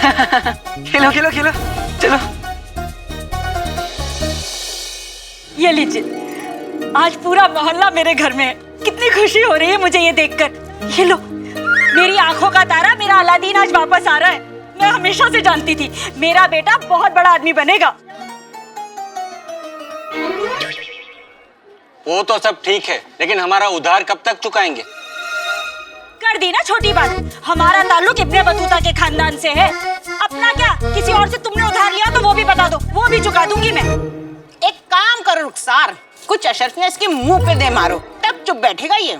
खेलो खेलो खेलो, चलो। ये लीजिए, आज पूरा मोहल्ला मेरे घर में है। कितनी खुशी हो रही है मुझे ये देखकर। ये लो, मेरी आंखों का तारा मेरा अलादीन आज वापस आ रहा है। मैं हमेशा से जानती थी मेरा बेटा बहुत बड़ा आदमी बनेगा। वो तो सब ठीक है, लेकिन हमारा उधार कब तक चुकाएंगे? कर दी ना छोटी बात। हमारा ताल्लुक इब्ने बतूता के खानदान से है। अपना क्या, किसी और से तुमने उधार लिया तो वो भी बता दो, वो भी चुका दूंगी मैं। एक काम करो रुखसार, कुछ अशर्फियां इसके मुंह पे दे मारो, तब चुप बैठेगा ये।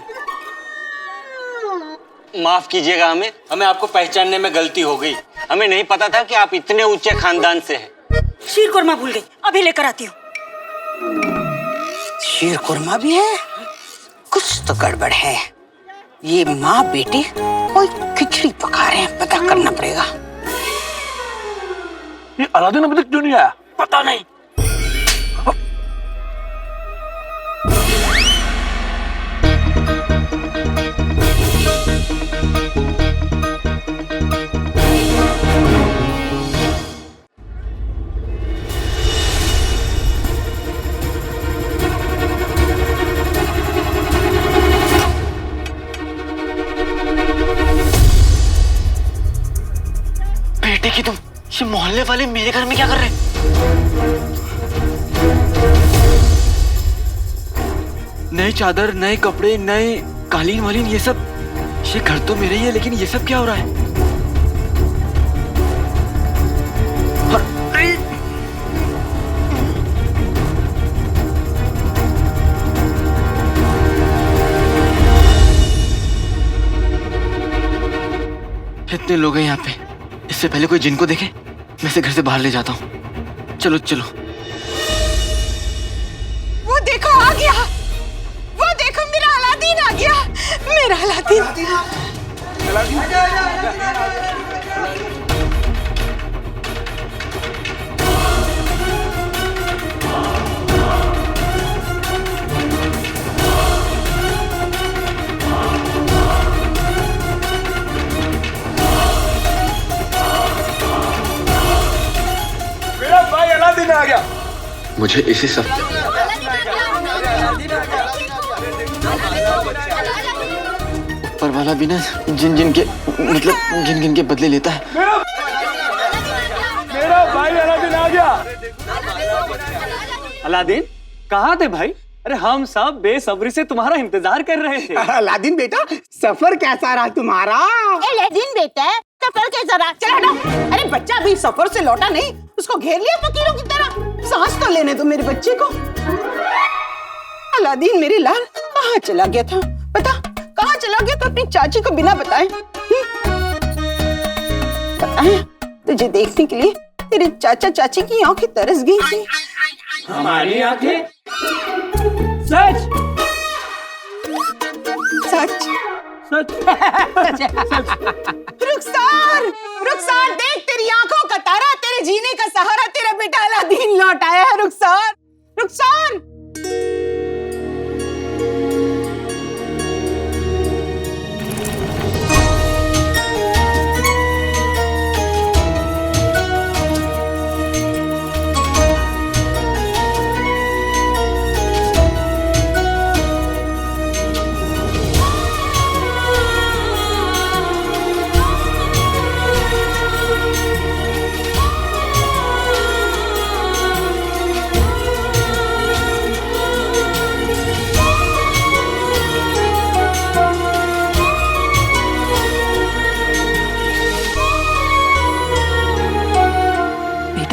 माफ कीजिएगा, हमें आपको पहचानने में गलती हो गई। हमें नहीं पता था कि आप इतने ऊंचे खानदान से हैं। शीर कुरमा भूल गई, अभी लेकर आती हूँ। शीर कुरमा भी है? कुछ तो गड़बड़ है। ये माँ बेटी कोई खिचड़ी पका रहे हैं, पता करना पड़ेगा। ये अलादीन अभी तक क्यों नहीं आया? पता नहीं। बेटे की तुम, ये मोहल्ले वाले मेरे घर में क्या कर रहे हैं? नए चादर, नए कपड़े, नए कालीन वालीन, ये सब। ये घर तो मेरे ही है, लेकिन ये सब क्या हो रहा है? इतने लोग हैं यहाँ पे, इससे पहले कोई जिनको देखे मैं इसे घर से बाहर ले जाता हूँ। चलो चलो। वो देखो आ गया, वो देखो मेरा अलादीन आ गया, मेरा अलादीन। आ गया। मुझे इसी सब ऊपर वाला भी ना जिन जिन के मतलब गिन गिन के बदले लेता है। मेरा भाई अलादीन आ गया। अलादीन कहाँ थे भाई? अरे हम सब बेसब्री से तुम्हारा इंतजार कर रहे थे। अलादीन बेटा, सफर कैसा रहा तुम्हारा? अलादीन बेटा, सफर कैसा रहा? चल हटो। अरे बच्चा अभी सफर से लौटा नहीं, उसको घेर लिया फकीरों की तरह। सांस तो लेने दो मेरे बच्चे को। अलादीन मेरे लाल कहाँ चला गया था? बता कहाँ चला गया तो अपनी चाची को बिना बताए? बताए तुझे देखने के लिए तेरे चाचा चाची की आंखें तरस गई थी। हमारी आंखें? सच सच सच। रुखसार, रुखसार देख तेरी आंखों का तारा, तेरे जीने का सहारा, तेरा बेटा अलादीन लौट आया है। रुखसार, रुखसार।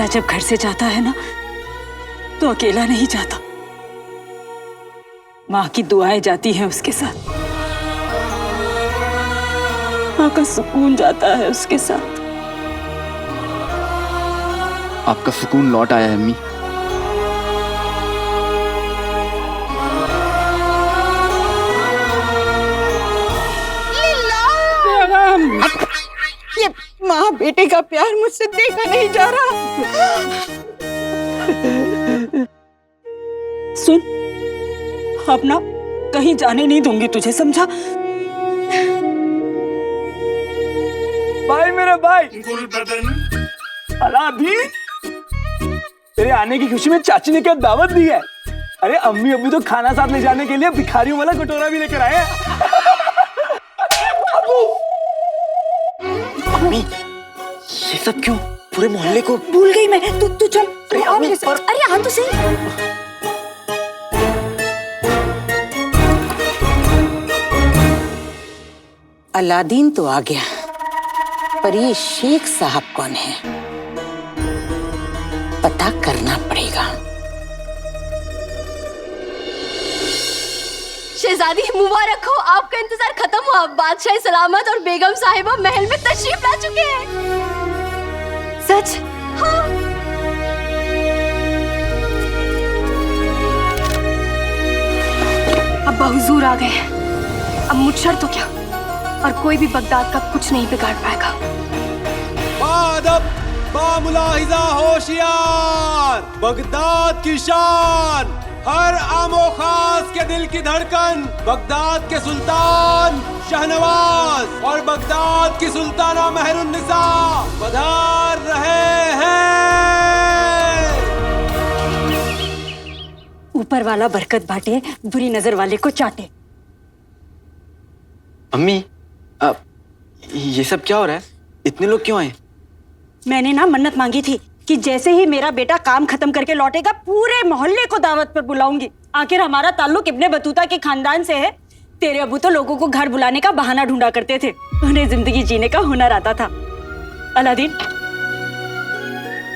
जब घर से जाता है ना तो अकेला नहीं जाता, माँ की दुआएं जाती हैं उसके साथ, माँ का सुकून जाता है उसके साथ। आपका सुकून लौट आया है अम्मी। ये माँ बेटे का प्यार मुझसे देखा नहीं जा रहा। सुन, अब ना कहीं जाने नहीं दूंगी तुझे, समझा? भाई मेरा भाई। अलादीन, तेरे आने की खुशी में चाची ने क्या दावत दी है? अरे अम्मी अब्बू तो खाना साथ ले जाने के लिए भिखारियों वाला कटोरा भी लेकर आए हैं। अम्मी, ये सब क्यों? पूरे मोहल्ले को भूल गई मैं। तू चल। अरे हाँ तो सही। अलादीन तो आ गया, पर ये शेख साहब कौन है? पता करना पड़ेगा। शहजादी मुबारक हो, आपका इंतजार खत्म हुआ। बादशाह सलामत और बेगम साहिबा महल में तशरीफ ला चुके हैं। सच? हाँ। अब्बा हुजूर आ गए। अब मुझशर तो क्या, और कोई भी बगदाद का कुछ नहीं बिगाड़ पाएगा। बादब, बामुलाहिजा होशियार, बगदाद की शान, हर आमो खास के दिल की धड़कन, बगदाद के सुल्तान शहनवाज और बगदाद की सुल्ताना मेहरुन्निसा पधार रहे हैं। ऊपर वाला बरकत बांटे, बुरी नजर वाले को चाटे। अम्मी, ये सब क्या हो रहा है? इतने लोग क्यों आए? मैंने ना मन्नत मांगी थी कि जैसे ही मेरा बेटा काम खत्म करके लौटेगा पूरे मोहल्ले को दावत पर बुलाऊंगी। आखिर हमारा ताल्लुक इब्ने बतूता के खानदान से है। तेरे अबू तो लोगों को घर बुलाने का बहाना ढूंढा करते थे, उन्हें जिंदगी जीने का हुनर आता था। अलादीन,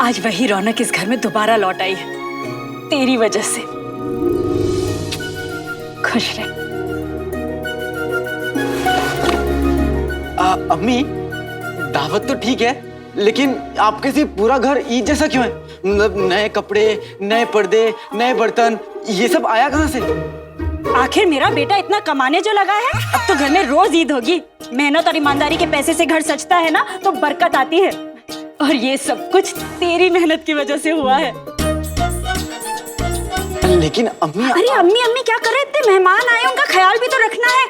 आज वही रौनक इस घर में दोबारा लौट आई है, तेरी वजह से। खुश रह। अम्मी, दावत तो ठीक है, लेकिन आपके से पूरा घर ईद जैसा क्यों है? मतलब नए कपड़े, नए पर्दे, नए बर्तन, ये सब आया कहाँ से? आखिर मेरा बेटा इतना कमाने जो लगा है, अब तो घर में रोज ईद होगी। मेहनत और ईमानदारी के पैसे से घर सजता है ना, तो बरकत आती है। और ये सब कुछ तेरी मेहनत की वजह से हुआ है। लेकिन अम्मी, अरे अम्मी अम्मी क्या कर रहे? इतने मेहमान आए, उनका ख्याल भी तो रखना है।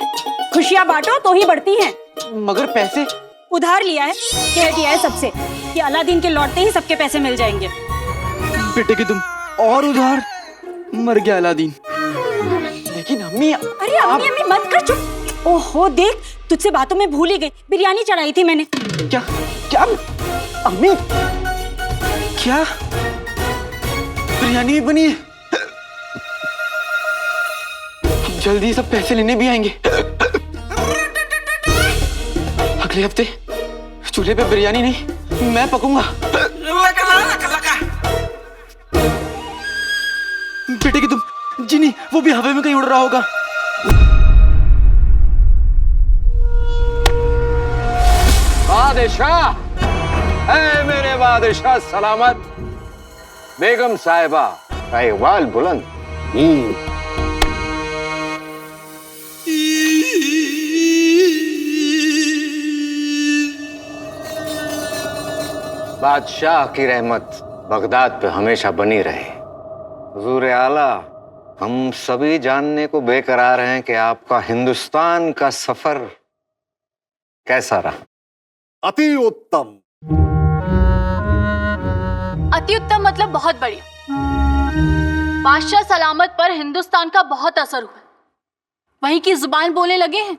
खुशियाँ बांटो तो ही बढ़ती हैं। मगर पैसे उधार लिया है, कह दिया है सबसे कि अलादीन के लौटते ही सबके पैसे मिल जाएंगे। बेटे की तुम और उधार, मर गया अलादीन। लेकिन अम्मी, अरे अम्मी अम्मी मत कर, चुप। ओहो देख, तुझसे बातों में भूल ही गई, बिरयानी चढ़ाई थी मैंने। क्या क्या अम्मी, क्या बिरयानी बनी है? जल्दी सब पैसे लेने भी आएंगे। अगले हफ्ते चूल्हे पे बिरयानी नहीं, मैं पकूंगा। बेटे की तुम, जिनी वो भी हवा में कहीं उड़ रहा होगा। बादशाह, ऐ मेरे बादशाह सलामत, बेगम साहिबा का इकबाल बुलंद। बादशाह की रहमत बगदाद पे हमेशा बनी रहे। हुजूर आला, हम सभी जानने को बेकरार हैं कि आपका हिंदुस्तान का सफर कैसा रहा? अति उत्तम। अति उत्तम मतलब बहुत बढ़िया। बादशाह सलामत पर हिंदुस्तान का बहुत असर हुआ, वहीं की जुबान बोलने लगे हैं।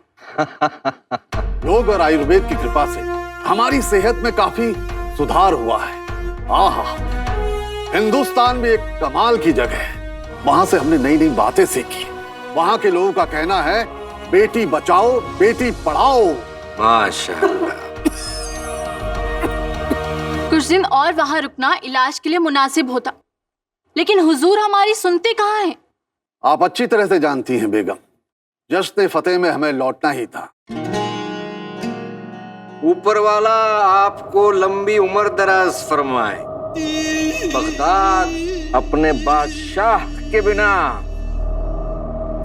योग और आयुर्वेद की कृपा से हमारी सेहत में काफी सुधार हुआ है। आहा, हिंदुस्तान में एक कमाल की जगह है। वहां से हमने नई नई बातें सीखी। वहां के लोगों का कहना है, बेटी बचाओ बेटी पढ़ाओ। माशाअल्लाह। कुछ दिन और वहां रुकना इलाज के लिए मुनासिब होता, लेकिन हुजूर हमारी सुनते कहाँ हैं? आप अच्छी तरह से जानती हैं बेगम, जश्न फतेह में हमें लौटना ही था। ऊपर वाला आपको लंबी उम्र दराज फरमाए। बगदाद अपने बादशाह के बिना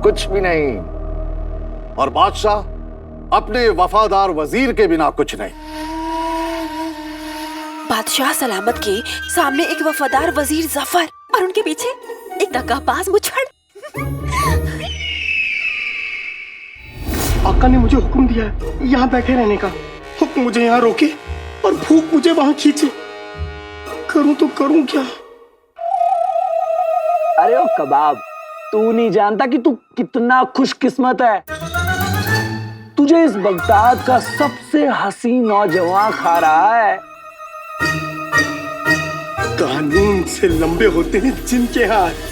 कुछ भी नहीं, और बादशाह अपने वफादार वजीर के बिना कुछ नहीं। बादशाह सलामत के सामने एक वफादार वजीर जफर और उनके पीछे एक दगाबाज मुछड़। आका ने मुझे हुक्म दिया है यहाँ बैठे रहने का। हुक्म मुझे यहाँ रोके और भूख मुझे वहां खींचे। करूं तो करूं क्या? अरे ओ कबाब, तू नहीं जानता कि तू कितना खुशकिस्मत है। तुझे इस बगदाद का सबसे हसीन नौजवान खा रहा है। कानून से लंबे होते हैं जिनके हाथ।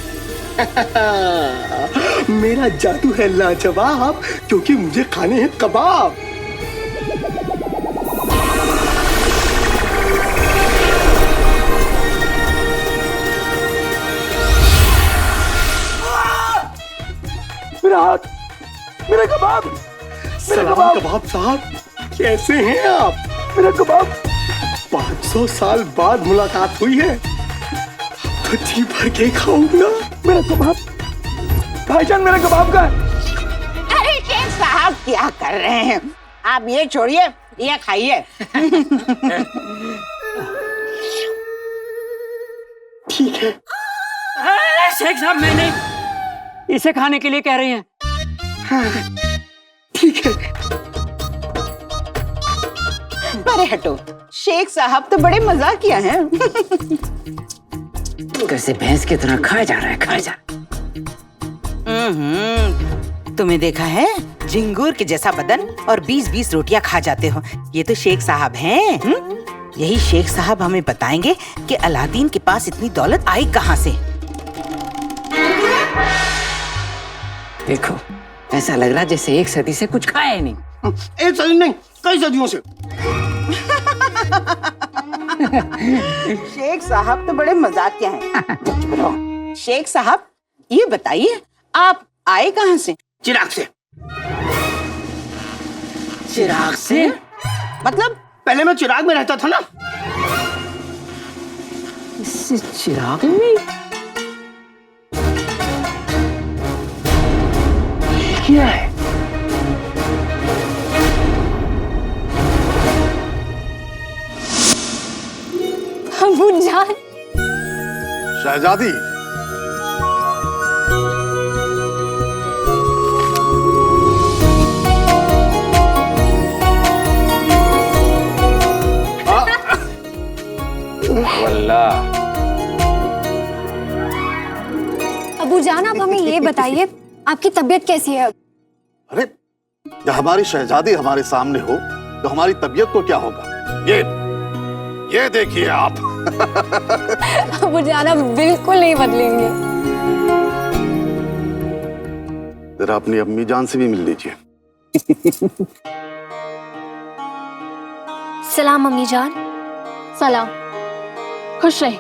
मेरा जादू है लाजवाब, क्योंकि मुझे खाने हैं कबाब। मेरा हाथ, मेरा कबाब। सलाम कबाब साहब, कैसे हैं आप? मेरा कबाब। 500 साल बाद मुलाकात हुई है, तो जी भर के खाऊंगा। मेरा कबाब भाईजान, मेरा कबाब का है। अरे शेख साहब क्या कर रहे हैं? आप ये छोड़िए, ये खाइए। ठीक है। अरे शेख साहब, मैं नहीं, इसे खाने के लिए कह रही हैं। हाँ, ठीक है। अरे हटो, शेख साहब तो बड़े मजाकिया हैं। कैसे भैंस की तरह खाया जा रहा है, खाया जा। तुम्हें देखा है, झिंगूर के जैसा बदन और 20-20 रोटियां खा जाते हो। ये तो शेख साहब हैं। यही शेख साहब हमें बताएंगे कि अलादीन के पास इतनी दौलत आई कहां से। देखो, ऐसा लग रहा जैसे 1 सदी से कुछ खाया ही नहीं। 1 सदी नहीं, कई सदियों से। शेख साहब तो बड़े मजाकिया हैं। शेख साहब, ये बताइए, आप आए कहां से? चिराग से। चिराग से? मतलब पहले मैं चिराग में रहता था ना। चिराग में? क्या है? अबू जान। शहजादी, वल्लाह। अबू जान, आप हमें ये बताइए, आपकी तबीयत कैसी है? अरे जब हमारी शहजादी हमारे सामने हो तो हमारी तबीयत को क्या होगा? ये देखिए आप। अबू जान, आप बिल्कुल नहीं बदलेंगे। जरा अपनी अम्मी जान से भी मिल लीजिए। सलाम अम्मी जान। सलाम, खुश रहे।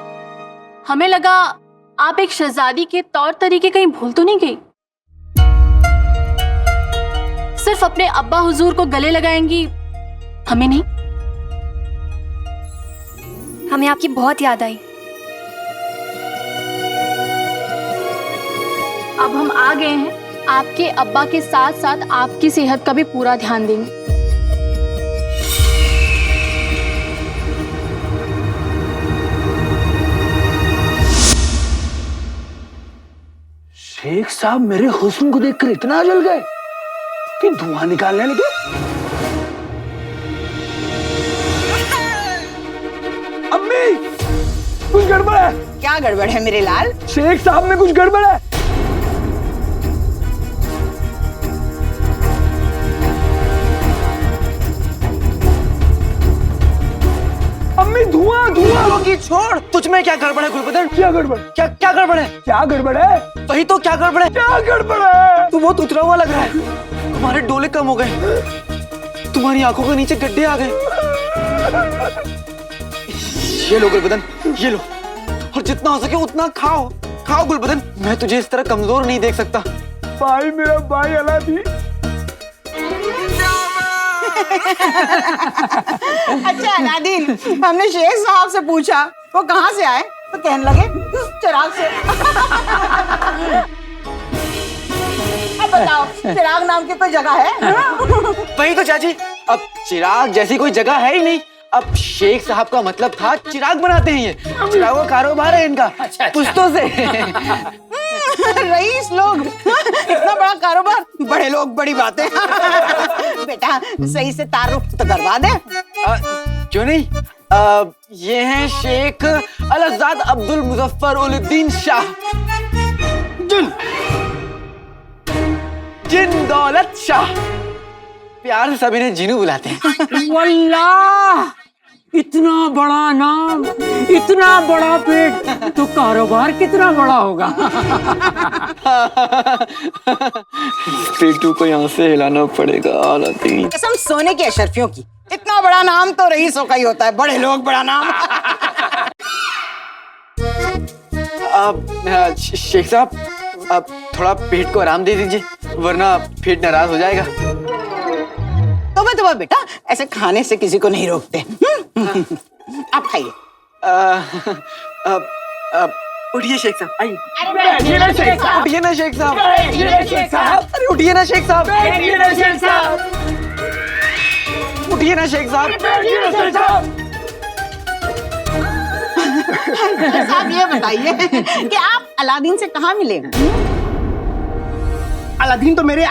हमें लगा आप एक शहजादी के तौर तरीके कहीं भूल तो नहीं गई। सिर्फ अपने अब्बा हुजूर को गले लगाएंगी, हमें नहीं। हमें आपकी बहुत याद आई। अब हम आ गए हैं, आपके अब्बा के साथ साथ आपकी सेहत का भी पूरा ध्यान देंगे। शेख साहब मेरे हुस्न को देखकर इतना जल गए कि धुआं निकालने लगे। अम्मी, कुछ गड़बड़ है। क्या गड़बड़ है मेरे लाल? शेख साहब में कुछ गड़बड़ है। अम्मी, धुआं धुआं की छोड़, तुझ में क्या गड़बड़ है गुलबदन? क्या गड़बड़? क्या गड़बड़ है? क्या गड़बड़ है? वही तो, क्या गड़बड़ है? क्या गड़बड़ है? तू बहुत उतरा हुआ लग रहा है। तुम्हारे डोले कम हो गए, तुम्हारी आंखों के नीचे गड्ढे आ गए। ये लो गुलबदन, ये लो, और जितना हो सके उतना खाओ। खाओ गुलबदन, मैं तुझे इस तरह कमजोर नहीं देख सकता। भाई, मेरा भाई अलादीन। अच्छा अलादीन, हमने शेख साहब से पूछा वो कहाँ से आए, तो कहने लगे चिराग से। अब बताओ, चिराग नाम की कोई जगह है? वही तो चाची, अब चिराग जैसी कोई जगह है ही नहीं। अब शेख साहब का मतलब था चिराग बनाते हैं। ये चिराग का कारोबार है इनका पुश्तों से। रईस लोग, इतना बड़ा कारोबार, बड़े लोग बड़ी बातें। बेटा सही से तारुफ तो करवा दे। क्यों नहीं? ये हैं शेख अलहज़ाद अब्दुल मुजफ्फर उल-दीन शाह। जिन दौलत शाह, प्यार से सभी ने जीनू बुलाते हैं। वल्लाह, इतना बड़ा नाम, इतना बड़ा पेट, तो कारोबार कितना बड़ा होगा। पेटू को यहाँ से हिलाना पड़ेगा। अलादीन कसम सोने की अशरफियों की, इतना बड़ा नाम तो रईसों का ही होता है, बड़े लोग बड़ा नाम। शेख साहब, अब थोड़ा पेट को आराम दे दीजिए, वरना पेट नाराज हो जाएगा। तो बेटा, ऐसे खाने से किसी को नहीं रोकते। आप खाइए। उठिए शेख साहब, आइए। बैठिए ना शेख साहब। उठिए ना शेख साहब। बैठिए ना शेख साहब। अरे उठिए ना शेख साहब। बैठिए ना शेख साहब। उठिए ना शेख साहब। बैठिए ना शेख साहब। साहब ये बताइए कि आप अलादीन से कहाँ मिले? अलादीन तो मेरे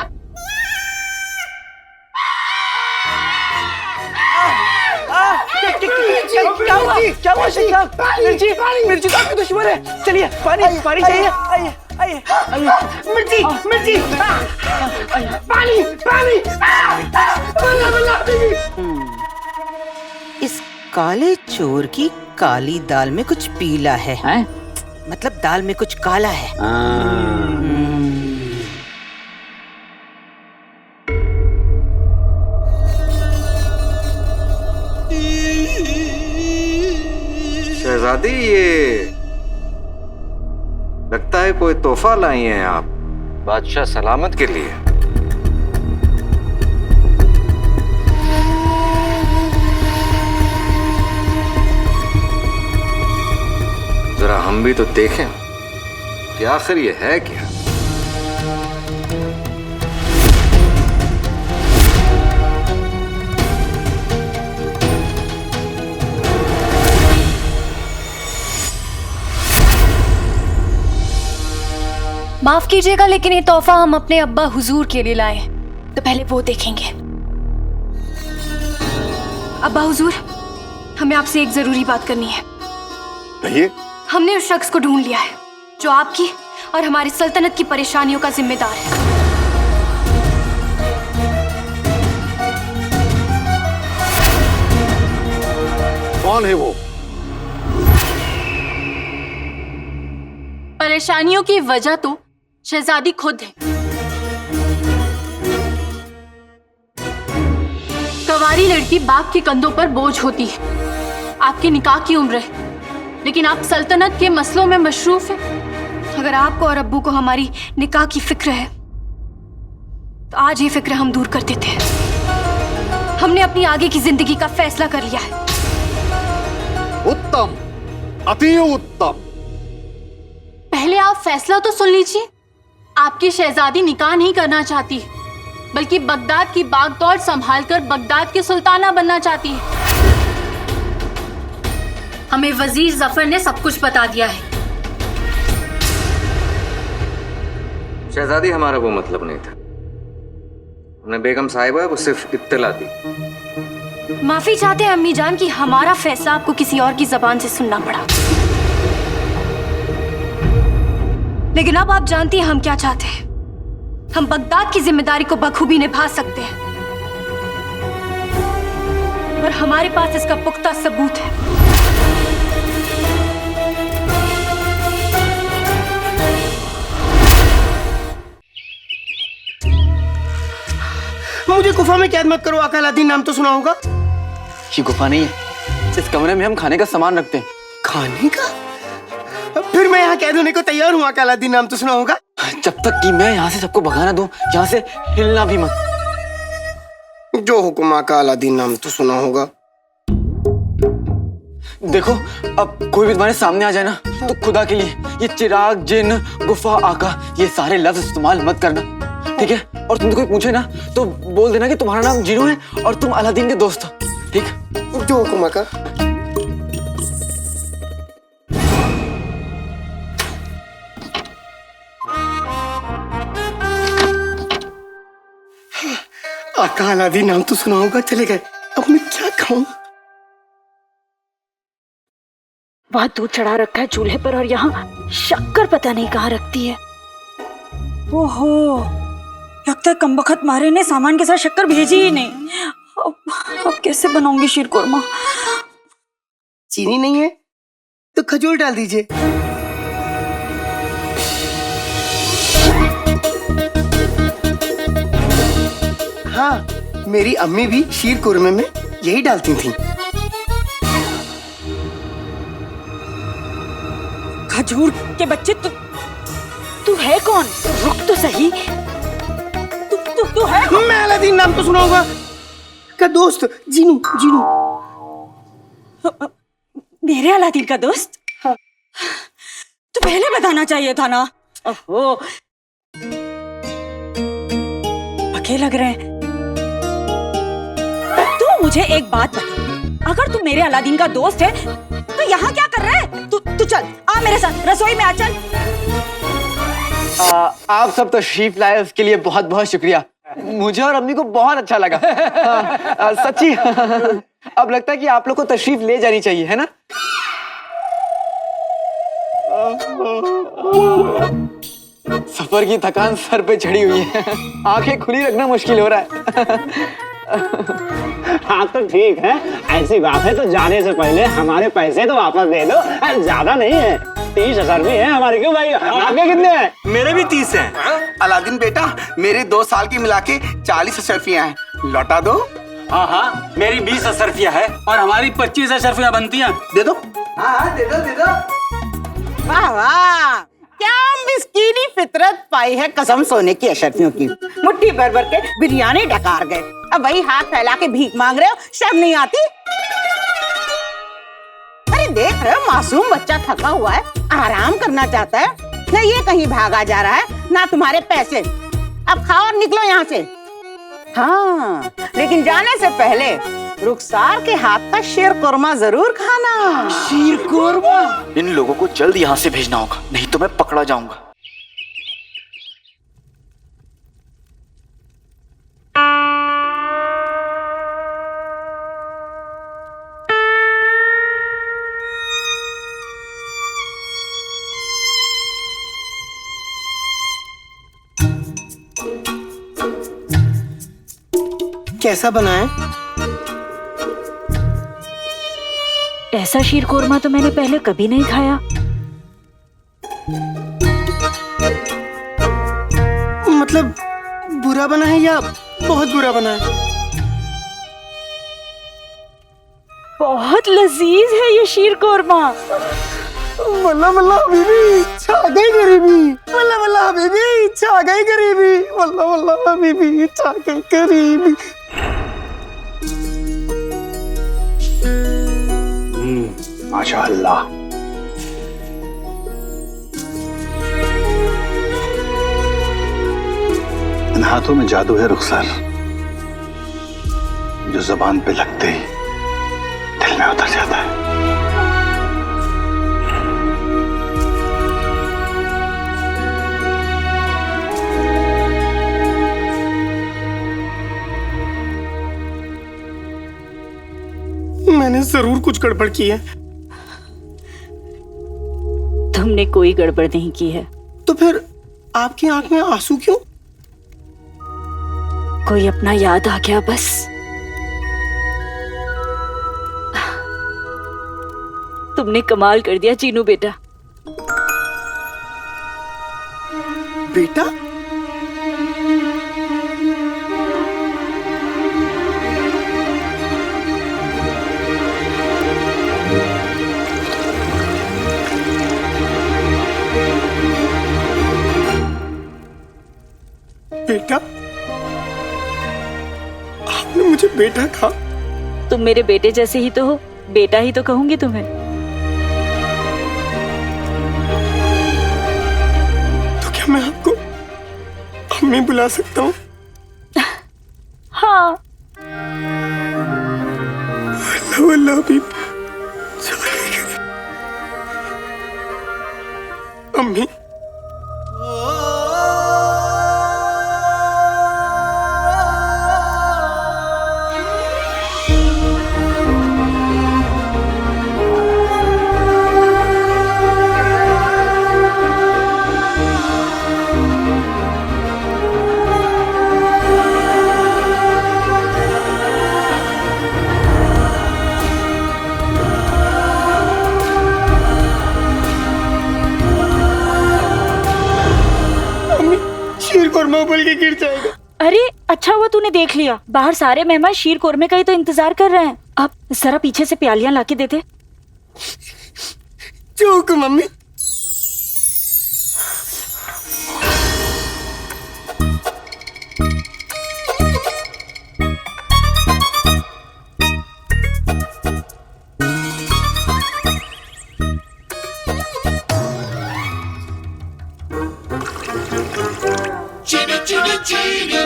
क्या हुआ शेख साहब? मिर्ची तो आपकी दुश्मन है। चलिए पानी चाहिए। आइए। मिर्ची पानी इस काले चोर की काली दाल में कुछ पीला है, मतलब दाल में कुछ काला है। शहजादी, ये लगता है कोई तोहफा लाई हैं आप बादशाह सलामत के लिए। जरा हम भी तो देखें कि आखिर ये है क्या। माफ कीजिएगा, लेकिन ये तोहफा हम अपने अब्बा हुजूर के लिए लाए, तो पहले वो देखेंगे। अब्बा हुजूर, हमें आपसे एक जरूरी बात करनी है। कहिए। हमने उस शख्स को ढूंढ लिया है जो आपकी और हमारी सल्तनत की परेशानियों का जिम्मेदार है। कौन है वो? परेशानियों की वजह तो शहजादी खुद है। कवारी लड़की बाप के कंधों पर बोझ होती है। आपके निकाह की उम्र है, लेकिन आप सल्तनत के मसलों में मशरूफ हैं। अगर आपको और अब्बू को हमारी निकाह की फिक्र है, तो आज ये फिक्र हम दूर कर देते हैं। हमने अपनी आगे की जिंदगी का फैसला कर लिया है। उत्तम, अति उत्तम। पहले आप फैसला तो सुन लीजिए। आपकी शहजादी निकाह नहीं करना चाहती, बल्कि बगदाद की बागडोर संभालकर बगदाद की सुल्ताना बनना चाहती है। हमें वजीर जफर ने सब कुछ बता दिया है। शहजादी, हमारा वो मतलब नहीं था। हमने बेगम साहिबा को सिर्फ इत्तला दी। माफी चाहते हैं अम्मी जान कि हमारा फैसला आपको किसी और की जबान से सुनना पड़ा, लेकिन अब आप जानती हैं हम क्या चाहते हैं। हम बगदाद की जिम्मेदारी को बखूबी निभा सकते हैं, और हमारे पास इसका पुख्ता सबूत है। मुझे गुफा में कैद मत करो आका। अलादीन नाम तो सुना होगा। ये गुफा नहीं है, इस कमरे में हम खाने का सामान रखते हैं। खाने का? फिर मैं यहाँ कैद होने को तैयार हूँ आका। अलादीन नाम तो सुना होगा। जब तक कि मैं यहाँ से सबको भगाना दूं, यहाँ से हिलना भी मत। जो हुक्म आका। अलादीन नाम तो सुना होगा। देखो, अब कोई भी तुम्हारे सामने आ जाए ना, तो खुदा के लिए ये चिराग, जिन, गुफा, आका, ये सारे लफ्ज इस्तेमाल मत करना, ठीक है? और तुमसे कोई पूछे ना तो बोल देना कि तुम्हारा नाम जीनू है और तुम अलादीन के दोस्त हो, ठीक? जो हुक्म आका। आका, अलादीन नाम तो सुना होगा। चले गए, अब मैं क्या खाऊं? वहाँ दूध चढ़ा रखा है चूल्हे पर और यहाँ शक्कर पता नहीं कहाँ रखती है। ओहो, लगता है कमबख्त मारे ने सामान के साथ शक्कर भेजी ही नहीं। अब कैसे बनाऊंगी शीर कोरमा? चीनी नहीं है तो खजूर डाल दीजिए। हाँ, मेरी अम्मी भी शीर कुरमे में यही डालती थी। खजूर के बच्चे, तू है कौन? रुक तो सही। तू है कौन? मैं अलादीन नाम तो सुना होगा का दोस्त जीनू। जीनू मेरे अलादीन का दोस्त? हाँ। तो पहले बताना चाहिए था ना। ओहो, पके लग रहे हैं। तू मुझे एक बात बता, अगर तू मेरे अलादीन का दोस्त है तो यहाँ क्या कर रहा है? तू चल, आ मेरे साथ रसोई में आ, चल। आप सब तशरीफ लाए उसके लिए बहुत बहुत शुक्रिया। मुझे और अम्मी को बहुत अच्छा लगा। सच्ची अब लगता है कि आप लोग को तशरीफ ले जानी चाहिए, है ना? सफर की थकान सर पे चढ़ी हुई है, आंखें खुली रखना मुश्किल हो रहा है। हाँ तो ठीक है, ऐसी बात है तो जाने से पहले हमारे पैसे तो वापस दे दो। ज्यादा नहीं है, 30,000 भी है हमारे। क्यों भाई, आपके कितने हैं? मेरे भी 30 हैं। अलादीन बेटा, मेरे 2 साल की मिला के 40 अशरफियाँ हैं, लौटा दो। हाँ, मेरी 20 अशरफियाँ है और हमारी 25 अशरफियाँ बनती हैं। दे दो। हाँ, दे दो, दे दो। वाह वाह, क्या मिस्कीनी फितरत पाई है कसम सोने की अशरफियों की। मुट्ठी भर भर के बिरयानी डकार गए, अब वही हाथ फैला के भीख मांग रहे हो, शर्म नहीं आती? अरे देख रहे हो, मासूम बच्चा थका हुआ है, आराम करना चाहता है, न ये कहीं भागा जा रहा है, ना तुम्हारे पैसे। अब खाओ और निकलो यहाँ से। हाँ, लेकिन जाने से पहले रुखसार के हाथ का शीर कोरमा जरूर खाना। शीर कोरमा? इन लोगों को जल्द यहाँ से भेजना होगा, नहीं तो मैं पकड़ा जाऊंगा। कैसा बना है? ऐसा शीर कोरमा तो मैंने पहले कभी नहीं खाया। मतलब बुरा बना है या बहुत बुरा बना है? बहुत लजीज है ये शीर कोरमा। वल्ला वल्ला हबीबी, छा गई गरीबी। वल्ला वल्ला हबीबी, छा गई गरीबी। वल्ला वल्ला हबीबी, छा गई गरीबी। माशाअल्लाह। इन हाथों में जादू है रुखसार, जो जबान पे लगते ही दिल में उतर जाता है। मैंने जरूर कुछ गड़बड़ की है। तुमने कोई गड़बड़ नहीं की है। तो फिर आपकी आंख में आंसू क्यों? कोई अपना याद आ गया बस। तुमने कमाल कर दिया चीनू बेटा। बेटा? बेटा? आपने मुझे बेटा कहा? तुम मेरे बेटे जैसे ही तो हो, बेटा ही तो कहूंगी तुम्हें। तो क्या मैं आपको अम्मी बुला सकता हूँ? हाँ। वल्ला वल्ला हबीब, अम्मी। कोरमा उबल के गिर जाएगा। अरे अच्छा हुआ तूने देख लिया, बाहर सारे मेहमान शीर कोरमे का ही तो इंतजार कर रहे हैं। अब जरा पीछे से प्यालियां लाके दे दे। चूक मम्मी। चीनी चीनी चीनी।